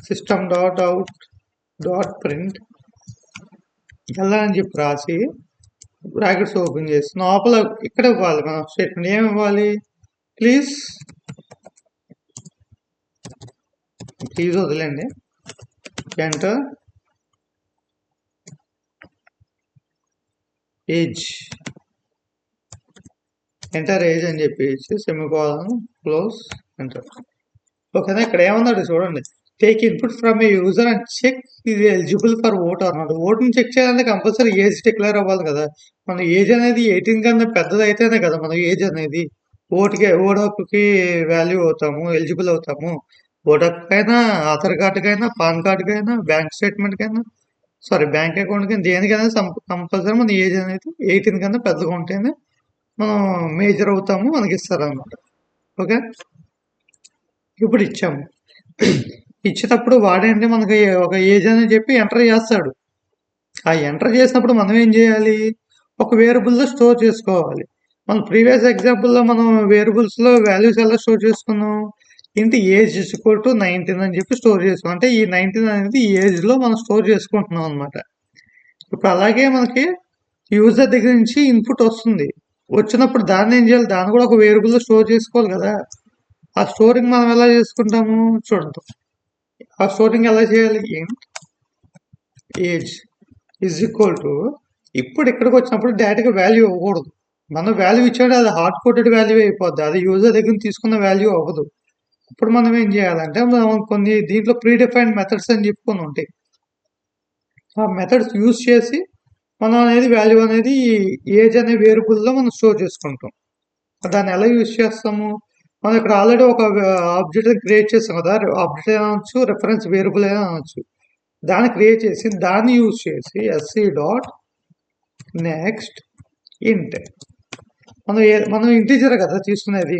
System dot out dot print ఎలా అని చెప్పి రాసి బ్రాకెట్స్ ఓపెన్ చేసి లోపల ఇక్కడ ఇవ్వాలి మనం స్టేట్మెంట్ ఏమి ఇవ్వాలి? ప్లీజ్ వదిలేండి. ఎంటర్ ఏజ్ అని చెప్పేసి సెమికోలన్ క్లోజ్ ఎంటర్. ఓకేనా? ఇక్కడ ఏమన్నాడు చూడండి. Take input from a user and check ఇది ఎలిజిబుల్ ఫర్ ఓట్ అన్నాడు. ఓటుని చెక్ చేయాలంటే కంపల్సరీ ఏజ్ డిక్లేర్ అవ్వాలి కదా. మన ఏజ్ అనేది 18 కన్నా పెద్దది అయితేనే కదా మన ఏజ్ అనేది ఓటు హక్కుకి వాల్యూ అవుతాము, ఎలిజిబుల్ అవుతాము. ఓటు హక్కుకైనా, ఆధార్ కార్డుకైనా, పాన్ కార్డుకైనా, బ్యాంక్ స్టేట్మెంట్కైనా, బ్యాంక్ అకౌంట్కి దేనికైనా కంపల్సరీ మన ఏజ్ అనేది 18 కన్నా పెద్దగా ఉంటేనే మనం మేజర్ అవుతాము, మనకి ఇస్తారనమాట. ఓకే, ఇప్పుడు ఇచ్చాము. ఇచ్చేటప్పుడు వాడేంటి మనకి ఒక ఏజ్ అని చెప్పి ఎంటర్ చేస్తాడు. ఆ ఎంటర్ చేసినప్పుడు మనం ఏం చేయాలి? ఒక వేరియబుల్లో స్టోర్ చేసుకోవాలి. మన ప్రీవియస్ ఎగ్జాంపుల్లో మనం వేరియబుల్స్లో వాల్యూస్ ఎలా స్టోర్ చేసుకున్నాం? ఏంటి ఏజ్ ఈక్వల్ టు 19 అని చెప్పి స్టోర్ చేసుకున్నాం. అంటే ఈ 19 అనేది ఈ ఏజ్లో మనం స్టోర్ చేసుకుంటున్నాం అనమాట. ఇప్పుడు అలాగే మనకి యూజర్ దగ్గర నుంచి ఇన్పుట్ వస్తుంది. వచ్చినప్పుడు దాన్ని ఏం చేయాలి? దాన్ని కూడా ఒక వేరియబుల్లో స్టోర్ చేసుకోవాలి కదా. ఆ స్టోరింగ్ మనం ఎలా చేసుకుంటాము చూడండి. ఆ స్టోరింగ్ ఎలా చేయాలి? ఏజ్ ఈజ్ ఈక్వల్ టు ఇప్పుడు ఇక్కడికి వచ్చినప్పుడు డైరెక్ట్గా వాల్యూ ఇవ్వకూడదు. మనం వాల్యూ ఇచ్చాడు, అది హార్డ్ కోడెడ్ వాల్యూ అయిపోద్ది. అది యూజర్ దగ్గర తీసుకున్న వాల్యూ అవ్వదు. ఇప్పుడు మనం ఏం చేయాలంటే మనం కొన్ని దీంట్లో ప్రీ డిఫైన్డ్ మెథడ్స్ అని చెప్పుకొని ఉంటాయి. ఆ మెథడ్స్ యూజ్ చేసి మనం అనేది వాల్యూ అనేది ఏజ్ అనే వేరియబుల్లో మనం స్టోర్ చేసుకుంటాం. దాన్ని ఎలా యూజ్ చేస్తాము? మనం ఇక్కడ ఆల్రెడీ ఒక ఆబ్జెక్ట్ క్రియేట్ చేస్తాం కదా. ఆబ్జెక్ట్ అయినా అనొచ్చు, రెఫరెన్స్ వేరియబుల్ అయినా అనొచ్చు. దాన్ని క్రియేట్ చేసి దాన్ని యూజ్ చేసి ఎస్సీ డాట్ నెక్స్ట్ ఇంట్ మనం ఇంటీజర్ కదా తీసుకునేది.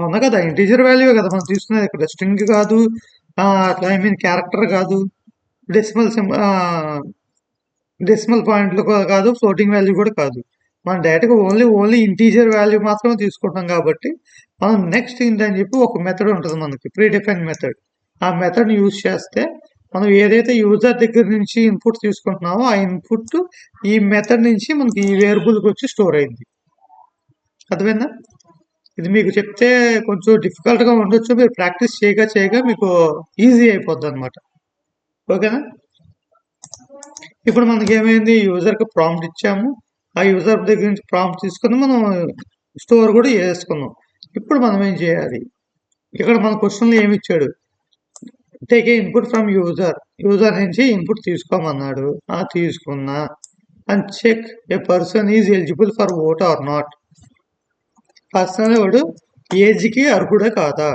అవునా కదా, ఇంటీజర్ వాల్యూ కదా మనం తీసుకునేది. ఇక్కడ స్ట్రింగ్ కాదు, అట్లా క్యారెక్టర్ కాదు, డెసిమల్ పాయింట్లు కాదు, ఫ్లోటింగ్ వాల్యూ కూడా కాదు. మనం డైరెక్ట్గా ఓన్లీ ఇంటీజర్ వాల్యూ మాత్రమే తీసుకుంటాం కాబట్టి మనం నెక్స్ట్ ఇంట్ అని చెప్పి ఒక మెథడ్ ఉంటుంది మనకి, ప్రీ డిఫైన్ మెథడ్. ఆ మెథడ్ని యూజ్ చేస్తే మనం ఏదైతే యూజర్ దగ్గర నుంచి ఇన్పుట్ తీసుకుంటున్నామో ఆ ఇన్పుట్ ఈ మెథడ్ నుంచి మనకి ఈ వేరియబుల్కి వచ్చి స్టోర్ అయింది. అర్థమైందా? ఇది మీకు చెప్తే కొంచెం డిఫికల్ట్గా ఉండొచ్చు, మీరు ప్రాక్టీస్ చేయగా మీకు ఈజీ అయిపోద్ది అనమాట. ఓకేనా? ఇప్పుడు మనకి ఏమైంది? యూజర్కి ప్రాంప్ట్ ఇచ్చాము. ఆ యూజర్ దగ్గర నుంచి ప్రాంప్ట్ తీసుకుని మనం స్టోర్ కూడా చేసుకున్నాం. ఇప్పుడు మనం ఏం చేయాలి? ఇక్కడ మన క్వశ్చన్లో ఏమి ఇచ్చాడు? Take a input from user నుంచి ఇన్పుట్ తీసుకోమన్నాడు. తీసుకున్నా and check a person is eligible for vote or not. Person వాడు ఏజ్కి అర్హుడే కాదా,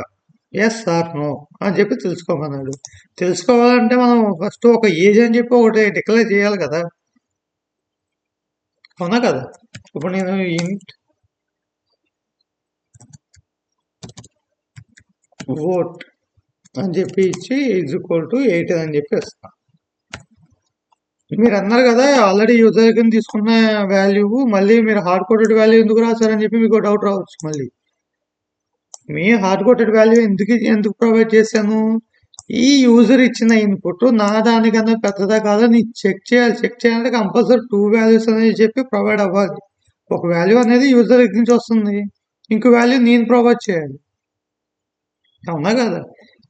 ఎస్ ఆర్ నో అని చెప్పి తెలుసుకోమన్నాడు. తెలుసుకోవాలంటే మనం ఫస్ట్ ఒక ఏజ్ అని చెప్పి ఒకటి డిక్లేర్ చేయాలి కదా. అవునా కదా? ఇప్పుడు నేను ఇంట్ ఓట్ అని చెప్పి ఇచ్చి ఈజ్ ఈక్వల్ టు 18 అని చెప్పి ఇస్తాను. మీరు అన్నారు కదా ఆల్రెడీ యూజర్ దగ్గర తీసుకున్న వాల్యూ మళ్ళీ మీరు హార్డ్ కోడెడ్ వాల్యూ ఎందుకు రాశారని చెప్పి మీకు డౌట్ రావచ్చు. మళ్ళీ మీ హార్డ్ కోడెడ్ వాల్యూ ఎందుకు ప్రొవైడ్ చేశాను? ఈ యూజర్ ఇచ్చిన ఇన్పుట్ నా దానికన్నా పెద్దదా కాదా నీకు చెక్ చేయాలంటే కంపల్సరీ 2 వాల్యూస్ అనేది చెప్పి ప్రొవైడ్ అవ్వాలి. ఒక వాల్యూ అనేది యూజర్ దగ్గర నుంచి వస్తుంది, ఇంకో వాల్యూ నేను ప్రొవైడ్ చేయాలి. అవునా కదా?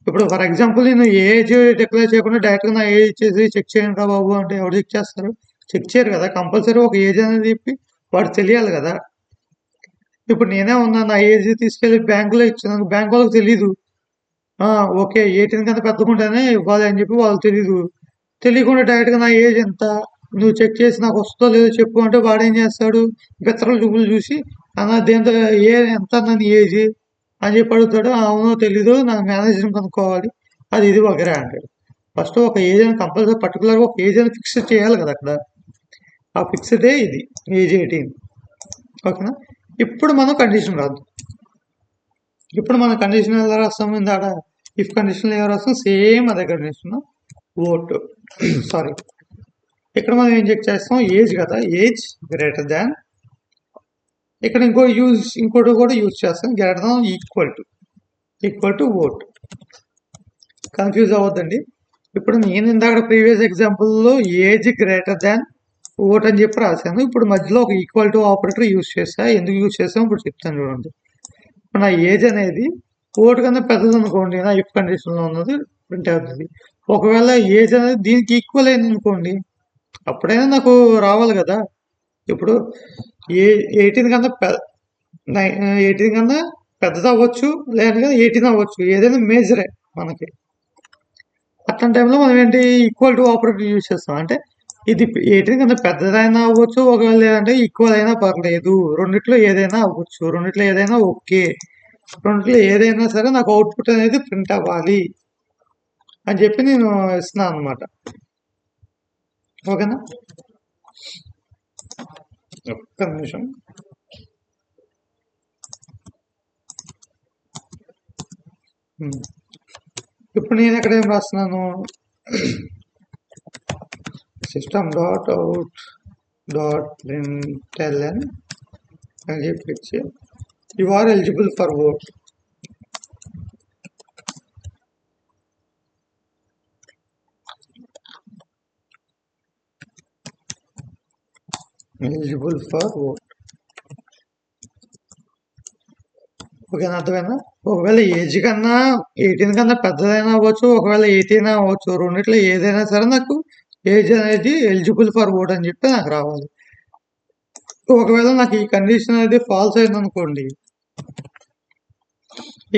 ఇప్పుడు ఫర్ ఎగ్జాంపుల్ నేను ఏజ్ డిక్లేర్ చేయకుండా డైరెక్ట్గా నా ఏజ్ ఇచ్చేసి చెక్ చేయండి రా బాబు అంటే ఎవరు చెక్ చేస్తారు? చెక్ చేయరు కదా. కంపల్సరీ ఒక ఏజ్ అనేది చెప్పి వాడు తెలియాలి కదా. ఇప్పుడు నేనే ఉన్నా, నా ఏజ్ తీసుకెళ్ళి బ్యాంకులో ఇచ్చాను, బ్యాంక్ వాళ్ళకి తెలీదు. ఓకే 18 కన్నా పెద్దగా ఉంటేనే ఇవ్వాలి అని చెప్పి వాళ్ళకి తెలీదు. తెలియకుండా డైరెక్ట్గా నా ఏజ్ ఎంత నువ్వు చెక్ చేసి నాకు వస్తుందో లేదో చెప్పు అంటే వాడు ఏం చేస్తాడు? బిత్తరల చూపులు చూసి దేంతో ఎంత నన్ను ఏజ్ అని చెప్పి అడుగుతాడు. అవునో తెలీదు, నాకు మేనేజర్ని కనుక్కోవాలి, అది ఇది వగేరా అంటాడు. ఫస్ట్ ఒక ఏజ్ అని కంపల్సరీ పర్టికులర్గా ఒక ఏజ్ అని ఫిక్స్ చేయాలి కదా అక్కడ. ఆ ఫిక్స్డే ఇది ఏజ్ 18. ఓకేనా? ఇప్పుడు మనం కండిషన్ రాద్దాం. ఇప్పుడు మన కండిషన్ ఎలా రాస్తాము? ఇందాక ఇఫ్ కండిషన్లో ఎవరు వస్తాం సేమ్ అదే కండిషన్ ఓట్ సారీ ఇక్కడ మనం ఏం చెక్ చేస్తాం ఏజ్ కదా ఏజ్ గ్రేటర్ దాన్ ఇక్కడ ఇంకోటి కూడా యూజ్ చేస్తాం greater than equal to vote confuse అవ్వద్దండి ఇప్పుడు నేను ఇందాక ప్రీవియస్ ఎగ్జాంపుల్లో ఏజ్ గ్రేటర్ దాన్ ఓట్ అని చెప్పి రాశాను ఇప్పుడు మధ్యలో ఒక ఈక్వల్ టు ఆపరేటర్ యూజ్ చేస్తా ఎందుకు యూజ్ చేస్తాం ఇప్పుడు చెప్తాను చూడండి ఇప్పుడు నా ఏజ్ అనేది ఓట్ కన్నా పెద్దది అనుకోండి నా ఇఫ్ కండిషన్లో ఉన్నది ప్రింట్ అవుతుంది ఒకవేళ ఏజ్ అనేది దీనికి ఈక్వల్ అయింది అనుకోండి అప్పుడైనా నాకు రావాలి కదా ఇప్పుడు 18 కన్నా 18 కన్నా పెద్దది అవ్వచ్చు లేదంటే 18 అవ్వచ్చు ఏదైనా మేజరే మనకి అట్లాంటి టైంలో మనం ఏంటి ఈక్వల్ టు ఆపరేటర్ యూజ్ చేస్తాం అంటే ఇది 18 కన్నా పెద్దదైనా అవ్వచ్చు ఒకవేళ లేదంటే ఈక్వల్ అయినా పర్లేదు రెండిట్లో ఏదైనా అవ్వచ్చు రెండిట్లో ఏదైనా ఓకే రెండిట్లో ఏదైనా సరే నాకు అవుట్పుట్ అనేది ప్రింట్ అవ్వాలి అని చెప్పి నేను ఇస్తున్నాను అనమాట ఓకేనా ఒక్క నిమిషం ఇప్పుడు నేను ఎక్కడ ఏం రాస్తున్నాను system.out.println అని చెప్పి you are eligible for vote eligible for vote ఓకేనా అర్థమైనా ఒకవేళ ఏజ్ కన్నా 18 కన్నా పెద్దదైనా అవ్వచ్చు ఒకవేళ 18 అవ్వచ్చు రెండిట్లో ఏదైనా సరే నాకు ఏజ్ అనేది ఎలిజిబుల్ ఫర్ ఓట్ అని చెప్పి నాకు రావాలి ఒకవేళ నాకు ఈ కండిషన్ అనేది ఫాల్స్ అయింది అనుకోండి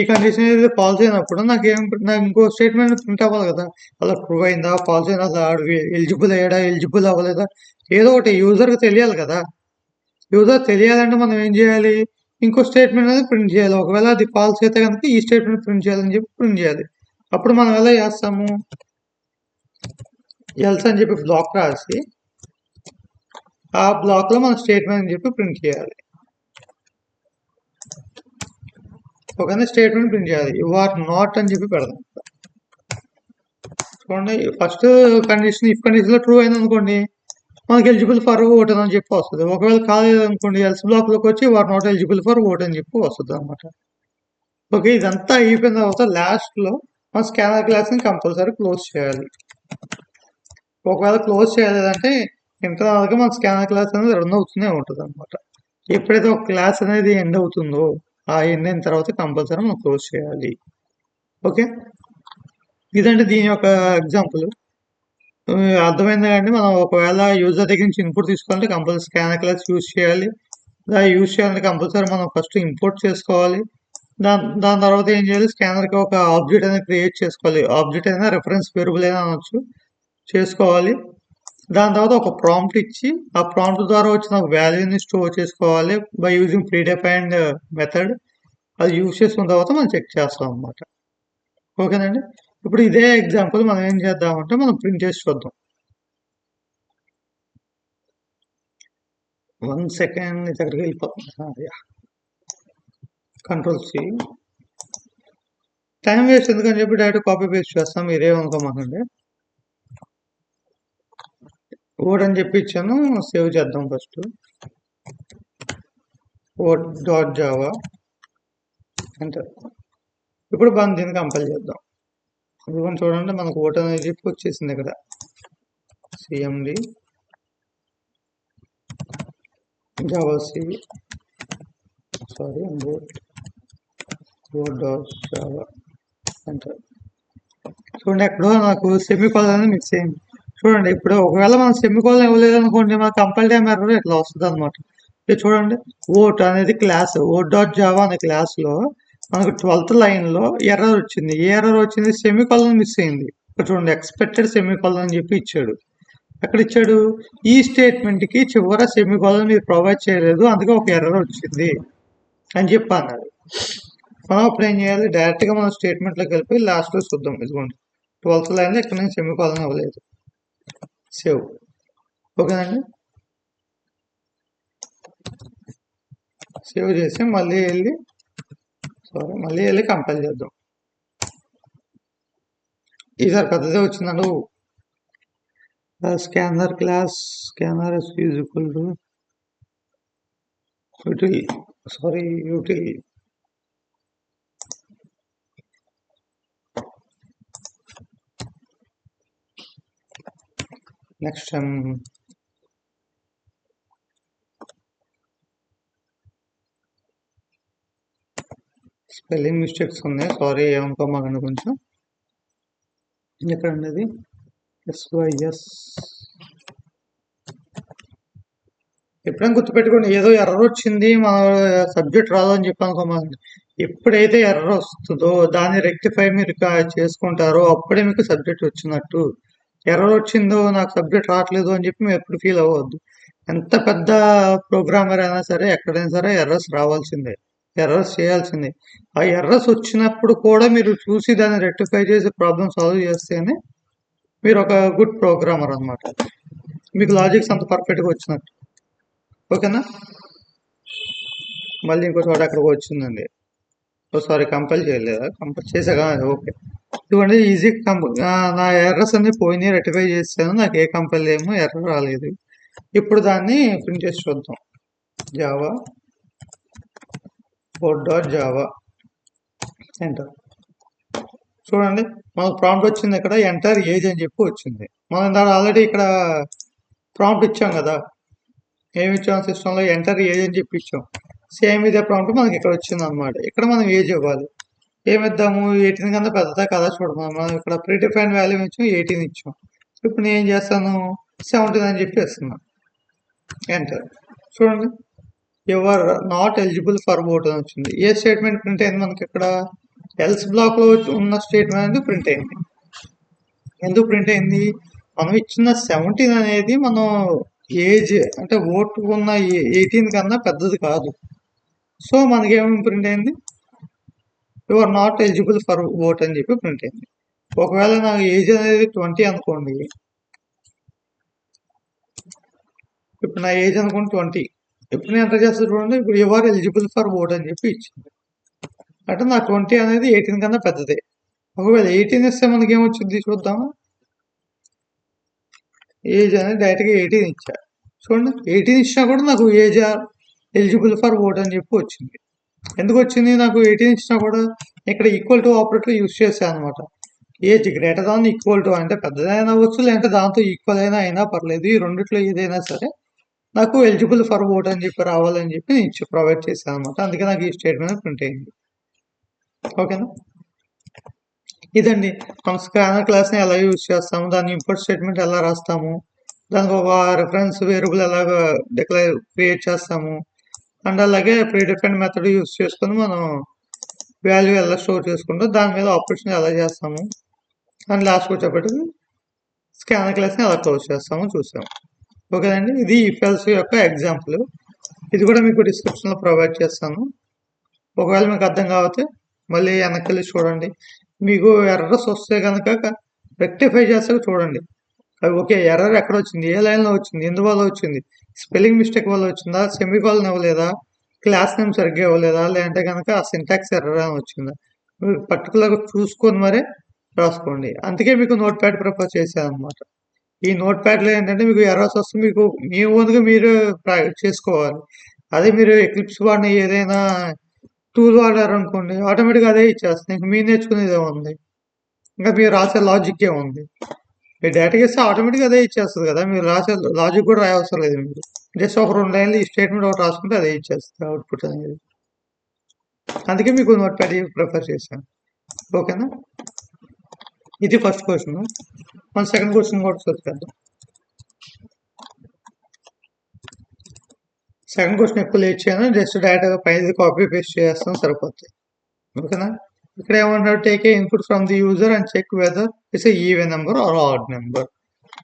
ఈ కండిషన్ అనేది ఫాల్స్ అయినప్పుడు నాకు ఇంకో స్టేట్మెంట్ ప్రింట్ అవ్వాలి కదా అలా ట్రూ అయిందా ఫాల్స్ అయిందా అసలు ఎలిజిబుల్ అయ్యాడా ఎలిజిబుల్ అవ్వలేదా ఏదో ఒకటి యూజర్కి తెలియాలి కదా యూజర్ తెలియాలంటే మనం ఏం చేయాలి ఇంకో స్టేట్మెంట్ అనేది ప్రింట్ చేయాలి ఒకవేళ అది ఫాల్స్ అయితే కనుక ఈ స్టేట్మెంట్ ప్రింట్ చేయాలని చెప్పి ప్రింట్ చేయాలి అప్పుడు మనం ఎలా చేస్తాము ఎల్స్ అని చెప్పి బ్లాక్ రాసి ఆ బ్లాక్ లో మనం స్టేట్మెంట్ అని చెప్పి ప్రింట్ చేయాలి ఓకేనా స్టేట్మెంట్ ప్రింట్ చేయాలి యు ఆర్ నాట్ అని చెప్పి పెడదాం చూడండి ఫస్ట్ కండిషన్ ఇఫ్ కండిషన్ లో ట్రూ అయింది అనుకోండి మనకి ఎలిజిబుల్ ఫర్ ఓట్ అని చెప్పి వస్తుంది ఒకవేళ కాలేదు అనుకోండి ఎల్స్ బ్లాక్ లోకి వచ్చి you are not eligible for vote అని చెప్పి వస్తుంది అనమాట ఓకే ఇదంతా అయిపోయిన తర్వాత లాస్ట్ లో మన స్కానర్ క్లాస్ ని కంపల్సరీ క్లోజ్ చేయాలి ఒకవేళ క్లోజ్ చేయలేదంటే ఇంటర్నల్ గా మన స్కానర్ క్లాస్ అనేది రన్ అవుతూనే ఉంటుంది అనమాట ఎప్పుడైతే ఒక క్లాస్ అనేది ఎండ్ అవుతుందో ఆ ఎండ్ అయిన తర్వాత కంపల్సరీ మనం క్లోజ్ చేయాలి ఓకే ఇదంటే దీని యొక్క ఎగ్జాంపుల్ అర్థమైంది కానీ మనం ఒకవేళ యూజర్ దగ్గర నుంచి ఇన్పుట్ తీసుకోవాలంటే కంపల్సరీ స్కానర్ క్లాస్ యూజ్ చేయాలి యూజ్ చేయాలంటే కంపల్సరీ మనం ఫస్ట్ ఇంపోర్ట్ చేసుకోవాలి దాని తర్వాత ఏం చేయాలి స్కానర్కి ఒక ఆబ్జెక్ట్ అనేది క్రియేట్ చేసుకోవాలి ఆబ్జెక్ట్ అయినా రెఫరెన్స్ వేరియబుల్ అయినా అనొచ్చు చేసుకోవాలి దాని తర్వాత ఒక ప్రాంప్ట్ ఇచ్చి ఆ ప్రాంప్ట్ ద్వారా వచ్చిన వాల్యూని స్టోర్ చేసుకోవాలి by using pre defined method అది యూజ్ చేసుకున్న తర్వాత మనం చెక్ చేస్తాం అనమాట ఓకేనండి ఇప్పుడు ఇదే ఎగ్జాంపుల్ మనం ఏం చేద్దామంటే మనం ప్రింట్ చేసి చూద్దాం 1 సెకండ్ దగ్గరికి వెళ్ళిపోతుంది కంట్రోల్ సి టైం వేస్ట్ ఎందుకని చెప్పి డైరెక్ట్ కాపీ పేస్ట్ చేస్తాం మీరేమనుకోమాకండి ఓట్ అని చెప్పి ఇచ్చాను సేవ్ చేద్దాం first vote dot Java enter ఇప్పుడు మనం దీన్ని కంపైల్ చేద్దాం ఇప్పుడు చూడండి మనకు ఓట్ అనేది చెప్పి వచ్చేసింది ఇక్కడ CMD Java C sorry vote dot Java enter చూడండి ఎక్కడో నాకు సెమీకోలన్ అనేది మిక్స్ అయింది చూడండి ఇప్పుడు ఒకవేళ మనం సెమీకోలన్ ఇవ్వలేదు అనుకోండి మన కంపైల్ టైం ఎర్రర్ ఇట్లా వస్తుంది అనమాట ఇది చూడండి ఓట్ అనేది క్లాస్ ఓట్ డాట్ జావా అనే క్లాస్ లో మనకు 12th లైన్ లో ఎర్రర్ వచ్చింది ఏ ఎర్రర్ వచ్చింది సెమీకోలన్ మిస్ అయింది ఇక్కడ చూడండి ఎక్స్పెక్టెడ్ సెమీకోలన్ అని చెప్పి ఇచ్చాడు ఎక్కడ ఇచ్చాడు ఈ స్టేట్మెంట్ కి చివర సెమీకోలన్ మీరు ప్రొవైడ్ చేయలేదు అందుకే ఒక ఎర్రర్ వచ్చింది అని చెప్పి అన్నాడు మనం అప్పుడు ఏం చేయాలి డైరెక్ట్ గా మనం స్టేట్మెంట్ లోకి వెళ్ళిపోయి లాస్ట్ లో చూద్దాం ఇదిగోండి 12th లైన్ లో ఇక్కడ నుంచి సెమీకోలన్ అవ్వలేదు సేవ్ ఓకేనండి సేవ్ చేసి మళ్ళీ వెళ్ళి కంపైల్ చేద్దాం ఈసారి పెద్దదే వచ్చిందండి. Scanner class scanner is equal to util. Next spelling mistakes ఉన్నాయి, సారీ ఏమనుకోమాకండి. కొంచెం ఎక్కడ ఉండేది SYS ఎప్పుడైనా గుర్తుపెట్టుకోండి. ఏదో ఎర్రర్ వచ్చింది మన సబ్జెక్ట్ రాదు అని చెప్పి అనుకోమాకండి. ఎప్పుడైతే ఎర్రర్ వస్తుందో దాన్ని రెక్టిఫై మీరు చేసుకుంటారో అప్పుడే మీకు సబ్జెక్ట్ వచ్చినట్టు. ఎర్రర్ వచ్చిందో నాకు సబ్జెక్ట్ రావట్లేదు అని చెప్పి మీరు ఎప్పుడు ఫీల్ అవ్వద్దు. ఎంత పెద్ద ప్రోగ్రామర్ అయినా సరే ఎక్కడైనా సరే ఎర్రర్స్ రావాల్సిందే, ఎర్రర్స్ చేయాల్సిందే. ఆ ఎర్రర్స్ వచ్చినప్పుడు కూడా మీరు చూసి దాన్ని రెక్టిఫై చేసి ప్రాబ్లమ్ సాల్వ్ చేస్తేనే మీరు ఒక గుడ్ ప్రోగ్రామర్ అనమాట. మీకు లాజిక్స్ అంత పర్ఫెక్ట్గా వచ్చినట్టు. ఓకేనా? మళ్ళీ ఇంకో చోట ఎక్కడికి వచ్చిందండి. సారీ, కంపైల్ చేయలేదా? కంపైల్ చేసాక ఓకే. ఇదిగోండి ఈజీ నా ఎర్రర్స్ అన్ని పోయినాయి, రెక్టిఫై చేశాను. నాకు ఏ కంపైల్ ఏమో ఎర్రర్ రాలేదు. ఇప్పుడు దాన్ని ప్రింట్ చేసి చూద్దాం. Java code.java enter. చూడండి మనకు ప్రాంప్ట్ వచ్చింది. ఇక్కడ ఎంటర్ ఏజ్ అని చెప్పి వచ్చింది. మనం దాని ఆల్రెడీ ఇక్కడ ప్రాంప్ట్ ఇచ్చాం కదా. ఏమి ఇచ్చాం సిస్టంలో? ఎంటర్ ఏజ్ అని చెప్పి ఇచ్చాం. సేమ్ ఇదే ప్రాంప్ట్ మనకి ఇక్కడ వచ్చింది అనమాట. ఇక్కడ మనం ఏజ్ ఇవ్వాలి. ఏమిద్దాము? 18 కన్నా పెద్దదా కదా చూడమా. మనం ఇక్కడ ప్రీడిఫైన్డ్ వాల్యూ ఇచ్చాం, 18 ఇచ్చాం. ఇప్పుడు నేను ఏం చేస్తాను? 17 అని చెప్పి వేస్తున్నాను. ఎంటర్. చూడండి your not eligible for vote అని వచ్చింది. ఏ స్టేట్మెంట్ ప్రింట్ అయింది మనకి? ఇక్కడ ఎల్స్ బ్లాక్ లో ఉన్న స్టేట్మెంట్ అనేది ప్రింట్ అయింది. ఎందుకు ప్రింట్ అయింది? మనం ఇచ్చిన 17 అనేది మనం ఏజ్ అంటే ఓటు ఉన్న 18 కన్నా పెద్దది కాదు. సో మనకేమేమి ప్రింట్ అయింది? Your not eligible for vote అని చెప్పి ప్రింట్ అయింది. ఒకవేళ నాకు ఏజ్ అనేది 20 అనుకోండి. ఇప్పుడు నా ఏజ్ అనుకోండి 20. ఇప్పుడు నేను ఎంటర్ చేస్తా చూడండి. ఇప్పుడు యువర్ ఎలిజిబుల్ ఫర్ ఓట్ అని చెప్పి ఇచ్చింది. అంటే నా 20 అనేది 18 కన్నా పెద్దదే. ఒకవేళ 18 ఇస్తే మనకి ఏమొచ్చింది చూద్దామా. ఏజ్ అనేది డైరెక్ట్గా 18 ఇచ్చా. చూడండి 18 ఇచ్చినా కూడా నాకు ఏజ్ ఎలిజిబుల్ ఫర్ ఓట్ అని చెప్పి వచ్చింది. ఎందుకు వచ్చింది? నాకు 18 ఇచ్చినా కూడా ఇక్కడ ఈక్వల్ టు ఆపరేటర్ యూజ్ చేశాను అనమాట. Age greater than equal to అంటే పెద్దదైనా అవ్వచ్చు, లేదంటే దాంతో ఈక్వల్ అయినా పర్లేదు. ఈ రెండిట్లో ఏదైనా సరే నాకు ఎలిజిబుల్ ఫర్ ఓట్ అని చెప్పి రావాలని చెప్పి నేను ప్రొవైడ్ చేశాను అనమాట. అందుకే నాకు ఈ స్టేట్మెంట్ ప్రింట్ అయింది. ఓకేనా? ఇదండి మనం స్కానర్ క్లాస్ని ఎలా యూజ్ చేస్తాము, దాని ఇంపోర్ట్ స్టేట్మెంట్ ఎలా రాస్తాము, దానికి ఒక రెఫరెన్స్ వేరియబుల్ ఎలాగ క్రియేట్ చేస్తాము, అండ్ అలాగే ప్రీడిఫైన్డ్ మెథడ్ యూజ్ చేసుకొని మనం వాల్యూ ఎలా స్టోర్ చేసుకుంటాం, దాని మీద ఆపరేషన్ ఎలా చేస్తాము, అండ్ లాస్ట్కి వచ్చేప్పటికి స్కానర్ క్లాస్ని ఎలా క్లోజ్ చేస్తామో చూసాము. ఓకేనండి, ఇది ఇఫ్ ఎల్స్ యొక్క ఎగ్జాంపుల్. ఇది కూడా మీకు డిస్క్రిప్షన్లో ప్రొవైడ్ చేస్తాను. ఒకవేళ మీకు అర్థం కాకపోతే మళ్ళీ వెనక్కి వెళ్ళి చూడండి. మీకు ఎర్రర్స్ వస్తే కనుక రెక్టిఫై చేస్తే చూడండి. అవి ఓకే, ఎర్రర్ ఎక్కడ వచ్చింది, ఏ లైన్లో వచ్చింది, ఎందువల్ల వచ్చింది, స్పెల్లింగ్ మిస్టేక్ వల్ల వచ్చిందా, సెమీకోలన్ ఇవ్వలేదా, క్లాస్ నేమ్ సరిగ్గా ఇవ్వలేదా, లేదంటే కనుక ఆ సింటాక్స్ ఎర్రర్ అని వచ్చిందా, మీరు పర్టికులర్గా చూసుకొని మరే రాసుకోండి. అందుకే మీకు నోట్ ప్యాడ్ ప్రిఫర్ చేశాను అనమాట. ఈ నోట్ ప్యాడ్లో ఏంటంటే మీకు ఎర్రర్స్ వస్తే మీకు మీ ఓన్గా మీరు చేసుకోవాలి. అదే మీరు ఎక్లిప్స్ వాడిన ఏదైనా టూల్ వాడారు అనుకోండి, ఆటోమేటిక్గా అదే ఇచ్చేస్తుంది. ఇంక మీరు నేర్చుకునేది ఏముంది, ఇంకా మీరు రాసే లాజిక్ ఏముంది. మీరు డేటాకి ఇస్తే ఆటోమేటిక్గా అదే ఇచ్చేస్తుంది కదా. మీరు రాసే లాజిక్ కూడా రాయవసరం లేదు. మీరు జస్ట్ ఒక 2 లైన్లు ఈ స్టేట్మెంట్ ఒకటి రాసుకుంటే అదే ఇచ్చేస్తుంది అవుట్పుట్ అనేది. అందుకే మీకు నోట్ ప్యాడ్ ప్రిఫర్ చేశాను. ఓకేనా? ఇది ఫస్ట్ క్వశ్చన్. మన సెకండ్ క్వశ్చన్ కూడా చూద్దాం. సెకండ్ క్వశ్చన్ ఎక్కువ లేట్ చేయను, జస్ట్ డైరెక్ట్గా పైన కాపీ పేస్ట్ చేస్తాం సరిపోతుంది. ఓకేనా? ఇక్కడ ఏమంటారు? Take a input from the user and check whether it's even number or odd number.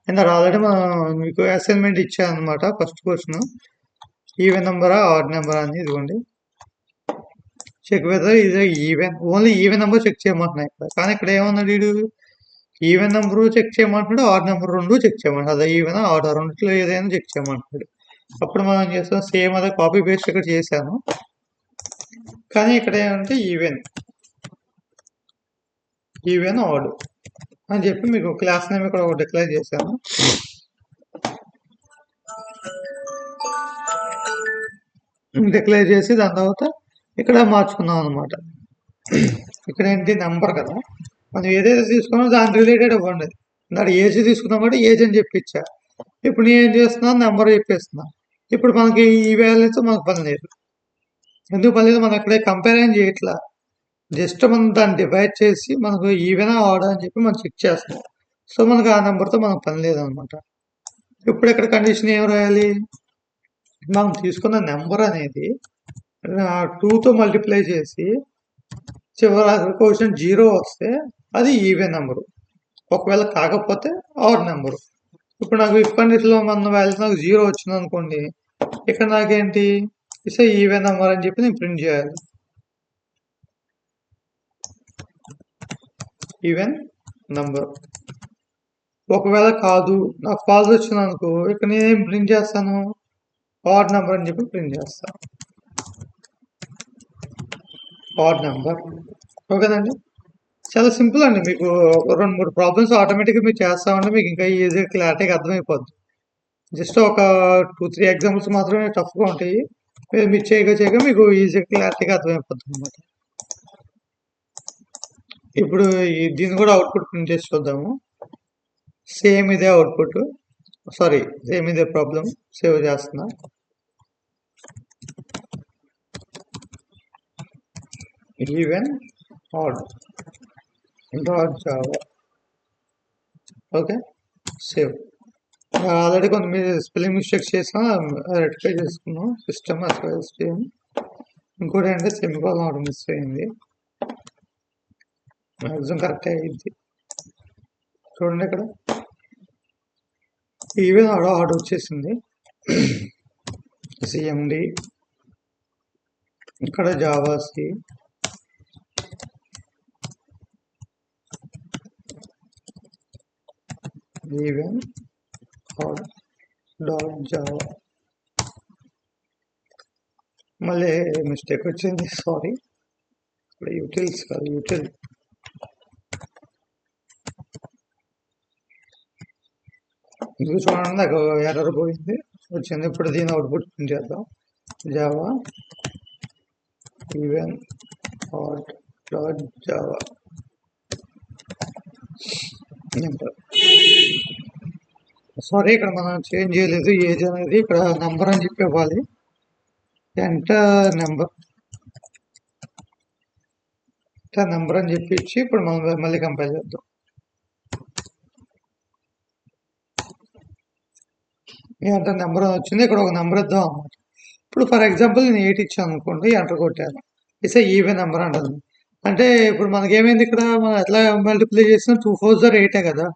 And already మనం మీకు అసైన్మెంట్ ఇచ్చాను అనమాట. ఫస్ట్ క్వశ్చన్ ఈవెన్ నెంబరా ఆడ్ నెంబర్ అని. ఇదిగోండి, చెక్ వెదర్ ఇది even, only even number check చేయమంటున్నాయి ఇక్కడ. కానీ ఇక్కడ ఏమన్నాడు వీడు? ఈవెన్ నెంబరు చెక్ చేయమంటున్నాడు, ఆడ్ నెంబర్ రెండు చెక్ చేయమంటాడు. అదే ఈవెన్ ఆడ్ రెండిట్లో ఏదైనా చెక్ చేయమంటున్నాడు. అప్పుడు మనం చేస్తాం సేమ్ అదే కాపీ పేస్ట్ ఇక్కడ చేశాను. కానీ ఇక్కడ ఏమంటే ఈవెన్ ఆడ్. అని చెప్పి మీకు క్లాస్ నేమ్ ఇక్కడ డిక్లేర్ చేశాను. డిక్లేర్ చేసి దాని తర్వాత ఇక్కడ మార్చుకున్నాం అనమాట. ఇక్కడ ఏంటి నెంబర్ కదా, మనం ఏదైతే తీసుకున్నామో దాని రిలేటెడ్ ఇవ్వండి. దాని ఏజ్ తీసుకున్నాం కాబట్టి ఏజ్ అని చెప్పిచ్చా. ఇప్పుడు నేను ఏం చేస్తున్నాను, నెంబర్ చెప్పేస్తున్నా. ఇప్పుడు మనకి ఈ వాల్యూతో మనకు పని లేదు. ఎందుకు పని లేదు, మనం ఇక్కడే కంపేర్ ఏం చేయట్లా. జస్ట్ మనం దాన్ని డివైడ్ చేసి మనకు ఈవెనా ఆడా అని చెప్పి మనం చెక్ చేస్తాం. సో మనకు ఆ నెంబర్తో మనకు పని లేదనమాట. ఇప్పుడు ఇక్కడ కండిషన్ ఏం రాయాలి, మనం తీసుకున్న నెంబర్ అనేది 2తో మల్టిప్లై చేసి చివరి క్వశ్చన్ 0 వస్తే అది ఈవెన్ నెంబరు, ఒకవేళ కాకపోతే ఆడ్ నెంబరు. ఇప్పుడు నాకు ఇఫ్ కండిషన్లో మన వాల్యూ నాకు 0 వచ్చింది అనుకోండి, ఇక్కడ నాకేంటి ఇట్స్ ఈవెన్ నెంబర్ అని చెప్పి నేను ప్రింట్ చేయాలి. Even number. ఒకవేళ కాదు నాకు ఫాల్స్ వచ్చింది అనుకో, ఇక్కడ నేనేం ప్రింట్ చేస్తాను, ఆడ్ నెంబర్ అని చెప్పి ప్రింట్ చేస్తాను. Odd number. ఓకేనండి, చాలా సింపుల్ అండి. మీకు 2-3 ప్రాబ్లమ్స్ ఆటోమేటిక్గా మీరు చేస్తా ఉంటే మీకు ఇంకా ఈజీగా క్లారిటీగా అర్థమైపోద్ది. జస్ట్ ఒక 2-3 ఎగ్జాంపుల్స్ మాత్రమే టఫ్గా ఉంటాయి. మీరు చేయగా మీకు ఈజీగా క్లారిటీగా అర్థమైపోద్ది అనమాట. ఇప్పుడు దీన్ని కూడా అవుట్పుట్ ప్రింట్ చేసి చూద్దాము. సేమ్ ఇదే అవుట్పుట్, సారీ సేమ్ ఇదే ప్రాబ్లం. సేవ్ చేస్తున్నా. Even odd dot Java. Okay, save. Already కొంత మీరు స్పెల్లింగ్ మిస్టేక్స్ చేసా, రెక్టిఫై చేసుకున్నాం. సిస్టమ్ అసలు ఇంకోటి అంటే సెమికోలన్ ఒకటి మిస్ అయింది. మ్యాక్సిమం కరెక్ట్ అయ్యింది. చూడండి ఇక్కడ ఈవెన్ ఆర్డర్ వచ్చేసింది. సిఎండి ఇక్కడ జావాసి ఈవెన్ ఆర్డర్ డాట్ జావా. మళ్ళీ మిస్టేక్ వచ్చింది, సారీ. ఇక్కడ యూటిల్స్ కాదు, యూటిల్. ఇది చూడండి, నాకు ఎర్రర్ పోయింది, వచ్చింది. ఇప్పుడు దీని అవుట్పుట్ ప్రింట్ చేద్దాం. Java even odd dot Java. Sorry, ఇక్కడ మనం చేంజ్ చేయలేదు. ఏజ్ అనేది ఇక్కడ నెంబర్ అని చెప్పి ఇవ్వాలి. ఎంటర్ నెంబర్ అని చెప్పి ఇచ్చి ఇప్పుడు మనం మళ్ళీ కంపైల్ చేద్దాం. ఎంటర్ నెంబర్ అని వచ్చింది. ఇక్కడ ఒక నెంబర్ ఇద్దాం అన్నమాట. ఇప్పుడు ఫర్ ఎగ్జాంపుల్ నేను 8 ఇచ్చాను అనుకోండి, ఎంటర్ కొట్టాను. ఇట్స్ ఈవెన్ నెంబర్ అంటుంది. అంటే ఇప్పుడు మనకేమైంది, ఇక్కడ మనం ఎట్లా మల్టిప్లై చేసిన 2 4s are 8 కదా.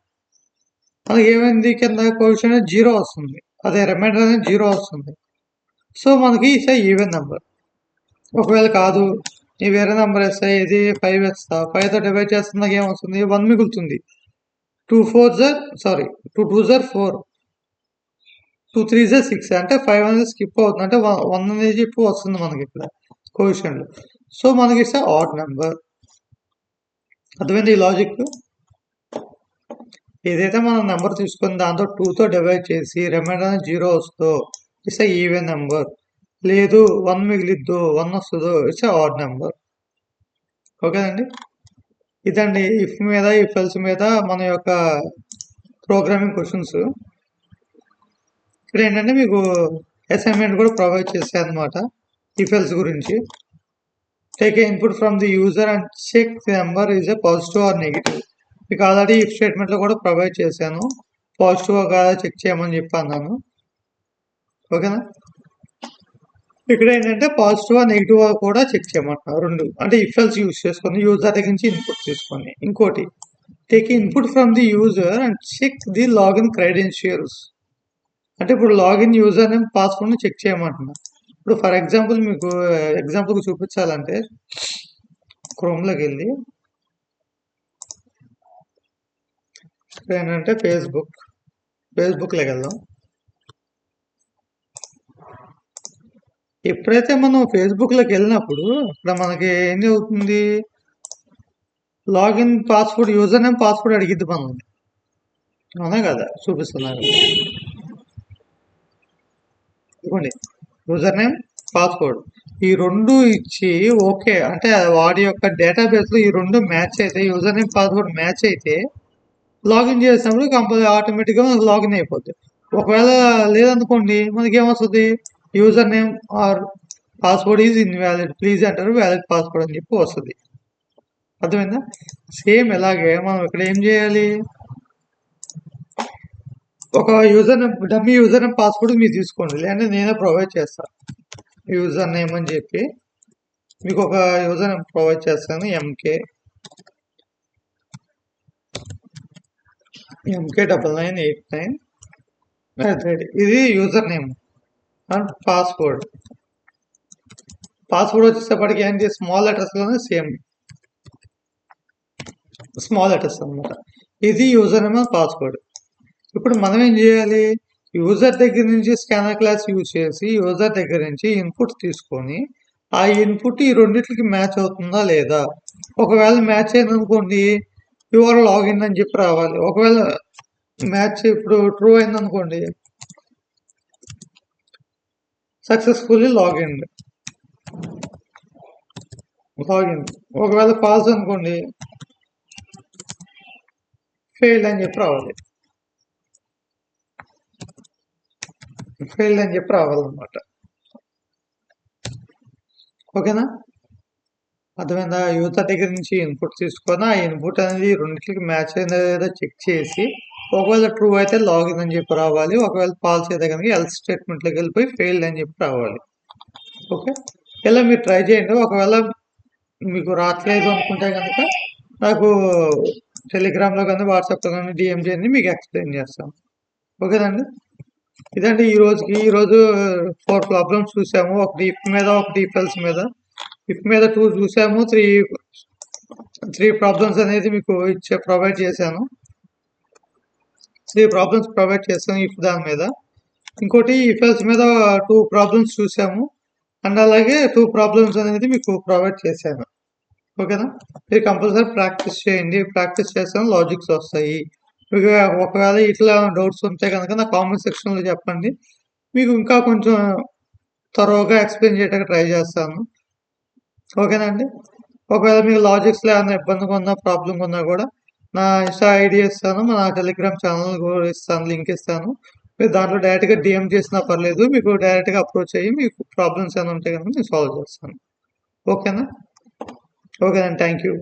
మనకి ఏమైంది, కింద క్వశ్చన్ 0 వస్తుంది, అదే రిమైండర్ అనేది 0 వస్తుంది. సో మనకి ఇట్స్ ఈవెన్ నెంబర్. ఒకవేళ కాదు నీ వేరే నెంబర్ వేస్తా, ఇది 5 వేస్తా, 5తో డివైడ్ చేస్తే నాకు ఏమొస్తుంది, 1 మిగులుతుంది. 2 4s are 2 2s are 4, 2 3s are 6. అంటే 5 అనేది స్కిప్ అవుతుంది, అంటే 1 అనేది చెప్పి వస్తుంది మనకి ఇక్కడ క్వశ్చన్లో. సో మనకి ఇట్స్ ఆడ్ నెంబర్. అర్థమైంది ఈ లాజిక్. ఏదైతే మనం నెంబర్ తీసుకొని దాంతో 2తో డివైడ్ చేసి రిమైండర్ 0 వస్తుందో ఇట్స్ ఈవెన్ నెంబర్. లేదు 1 మిగిలిద్దో, 1 వస్తుందో ఇట్స్ ఆడ్ నెంబర్. ఓకేనండి, ఇదండి ఇఫ్ మీద, ఇఫ్ ఎల్స్ మీద మన యొక్క ప్రోగ్రామింగ్ క్వశ్చన్స్. ఇక్కడ ఏంటంటే మీకు అసైన్మెంట్ కూడా ప్రొవైడ్ చేశాను అనమాట. ఇఫ్ ఎల్స్ గురించి. Take a input from the user and check the number is a positive or negative. మీకు ఆల్రెడీ ఇఫ్ స్టేట్మెంట్లో కూడా ప్రొవైడ్ చేశాను. పాజిటివ్ కాదా చెక్ చేయమని చెప్పి అన్నాను. ఓకేనా, ఇక్కడ ఏంటంటే పాజిటివ్ నెగిటివ్ కూడా చెక్ చేయమంటున్నారు, రెండు. అంటే ఇఫ్ ఎల్స్ యూజ్ చేసుకొని యూజర్ దగ్గర నుంచి ఇన్పుట్ తీసుకొని. ఇంకోటి take input from the user and check the login credentials. అంటే ఇప్పుడు లాగిన్ యూజర్ నేమ్ పాస్వర్డ్ని చెక్ చేయమంటున్నా. ఇప్పుడు ఫర్ ఎగ్జాంపుల్ మీకు ఎగ్జాంపుల్కి చూపించాలంటే క్రోమ్లోకి వెళ్ళి ఏంటంటే ఫేస్బుక్లోకి వెళ్దాం. ఎప్పుడైతే మనం ఫేస్బుక్లోకి వెళ్ళినప్పుడు ఇక్కడ మనకి ఏం అవుతుంది, login password user name password అడిగిద్ది మనల్ని, అవునా కదా? చూపిస్తున్నారు ఇవ్వండి, యూజర్ నేమ్ పాస్వర్డ్ ఈ రెండు ఇచ్చి ఓకే అంటే వాడి యొక్క డేటాబేస్లో ఈ రెండు మ్యాచ్ అయితే, యూజర్ నేమ్ పాస్వర్డ్ మ్యాచ్ అయితే లాగిన్ చేసినప్పుడు కంపల్సరీ ఆటోమేటిక్గా మనకు లాగిన్ అయిపోద్ది. ఒకవేళ లేదనుకోండి మనకి ఏమొస్తుంది, user name or password is invalid, please enter valid password అని చెప్పి వస్తుంది. అర్థమైందా? సేమ్ ఇలాగే మనం ఇక్కడ ఏం చేయాలి, ఒక user name dummy user name password మీరు తీసుకోండి, లేదంటే నేనే ప్రొవైడ్ చేస్తాను. యూజర్ నేమ్ అని చెప్పి మీకు ఒక యూజర్ నేమ్ ప్రొవైడ్ చేస్తాను, MK9989. ఇది యూజర్ నేమ్ అండ్ పాస్వర్డ్ వచ్చేటప్పటికి ఏంటి, స్మాల్ లెటర్స్లోనే సేమ్ స్మాల్ లెటర్స్ అనమాట. ఇది యూజర్ నేమ్ అండ్ పాస్వర్డ్. ఇప్పుడు మనం ఏం చేయాలి, యూజర్ దగ్గర నుంచి స్కానర్ క్లాస్ యూజ్ చేసి యూజర్ దగ్గర నుంచి ఇన్పుట్ తీసుకొని ఆ ఇన్పుట్ ఈ రెండింటికి మ్యాచ్ అవుతుందా లేదా, ఒకవేళ మ్యాచ్ అయింది అనుకోండి యువర్ లాగిన్ అని చెప్పి రావాలి. ఒకవేళ మ్యాచ్ ఇప్పుడు ట్రూ అయింది అనుకోండి సక్సెస్ఫుల్లీ లాగిన్. ఒకవేళ ఫాల్స్ అనుకోండి ఫెయిల్డ్ అని చెప్పి రావాలి, రావాలన్నమాట. ఓకేనా? అర్థమైందా? యూజర్ దగ్గర నుంచి ఇన్పుట్ తీసుకొని ఆ ఇన్పుట్ అనేది రెండింటికి మ్యాచ్ అయిందా లేదా చెక్ చేసి ఒకవేళ ట్రూ అయితే లాగిన్ అని చెప్పి రావాలి, ఒకవేళ ఫాల్స్ అయితే కనుక ఎల్స్ స్టేట్మెంట్లోకి వెళ్ళిపోయి ఫెయిల్డ్ అని చెప్పి రావాలి. ఓకే, ఇలా మీరు ట్రై చేయండి. ఒకవేళ మీకు రావట్లేదు అనుకుంటే కనుక నాకు టెలిగ్రామ్లో కానీ వాట్సాప్లో కానీ డిఎం చేయండి, మీకు ఎక్స్ప్లెయిన్ చేస్తాను. ఓకేనండి? ఇదండి ఈరోజు 4 ప్రాబ్లమ్స్ చూసాము. ఒకటి ఇఫ్ మీద, ఒకటి ఇఫ్ ఎల్స్ మీద. ఇఫ్ మీద 2 చూసాము, 3 ప్రాబ్లమ్స్ అనేది మీకు ప్రొవైడ్ చేశాను. 3 ప్రాబ్లమ్స్ ప్రొవైడ్ చేస్తాను ఇఫ్ దాని మీద. ఇంకోటి ఇఫ్ ఎల్స్ మీద 2 ప్రాబ్లమ్స్ చూసాము అండ్ అలాగే 2 ప్రాబ్లమ్స్ అనేది మీకు ప్రొవైడ్ చేశాను. ఓకేనా? మీరు కంపల్సరీ ప్రాక్టీస్ చేయండి. ప్రాక్టీస్ చేస్తాను లాజిక్స్ వస్తాయి. మీకు ఒకవేళ ఇట్లా డౌట్స్ ఉంటే కనుక నా కామెంట్ సెక్షన్లో చెప్పండి, మీకు ఇంకా కొంచెం త్వరగా ఎక్స్ప్లెయిన్ చేయడానికి ట్రై చేస్తాను. ఓకేనండి? ఒకవేళ మీకు లాజిక్స్లో ఏమైనా ఇబ్బందిగా ఉన్నా ప్రాబ్లం ఉన్నా కూడా నా ఇన్స్టా ఐడి ఇస్తాను, నా టెలిగ్రామ్ ఛానల్ కూడా ఇస్తాను, లింక్ ఇస్తాను. మీరు దాంట్లో డైరెక్ట్గా డిఎం చేసినా పర్లేదు, మీకు డైరెక్ట్గా అప్రోచ్ అయ్యి మీకు ప్రాబ్లమ్స్ ఏమైనా ఉంటే కనుక నేను సాల్వ్ చేస్తాను. ఓకేనా? ఓకేనండి, థ్యాంక్ యూ.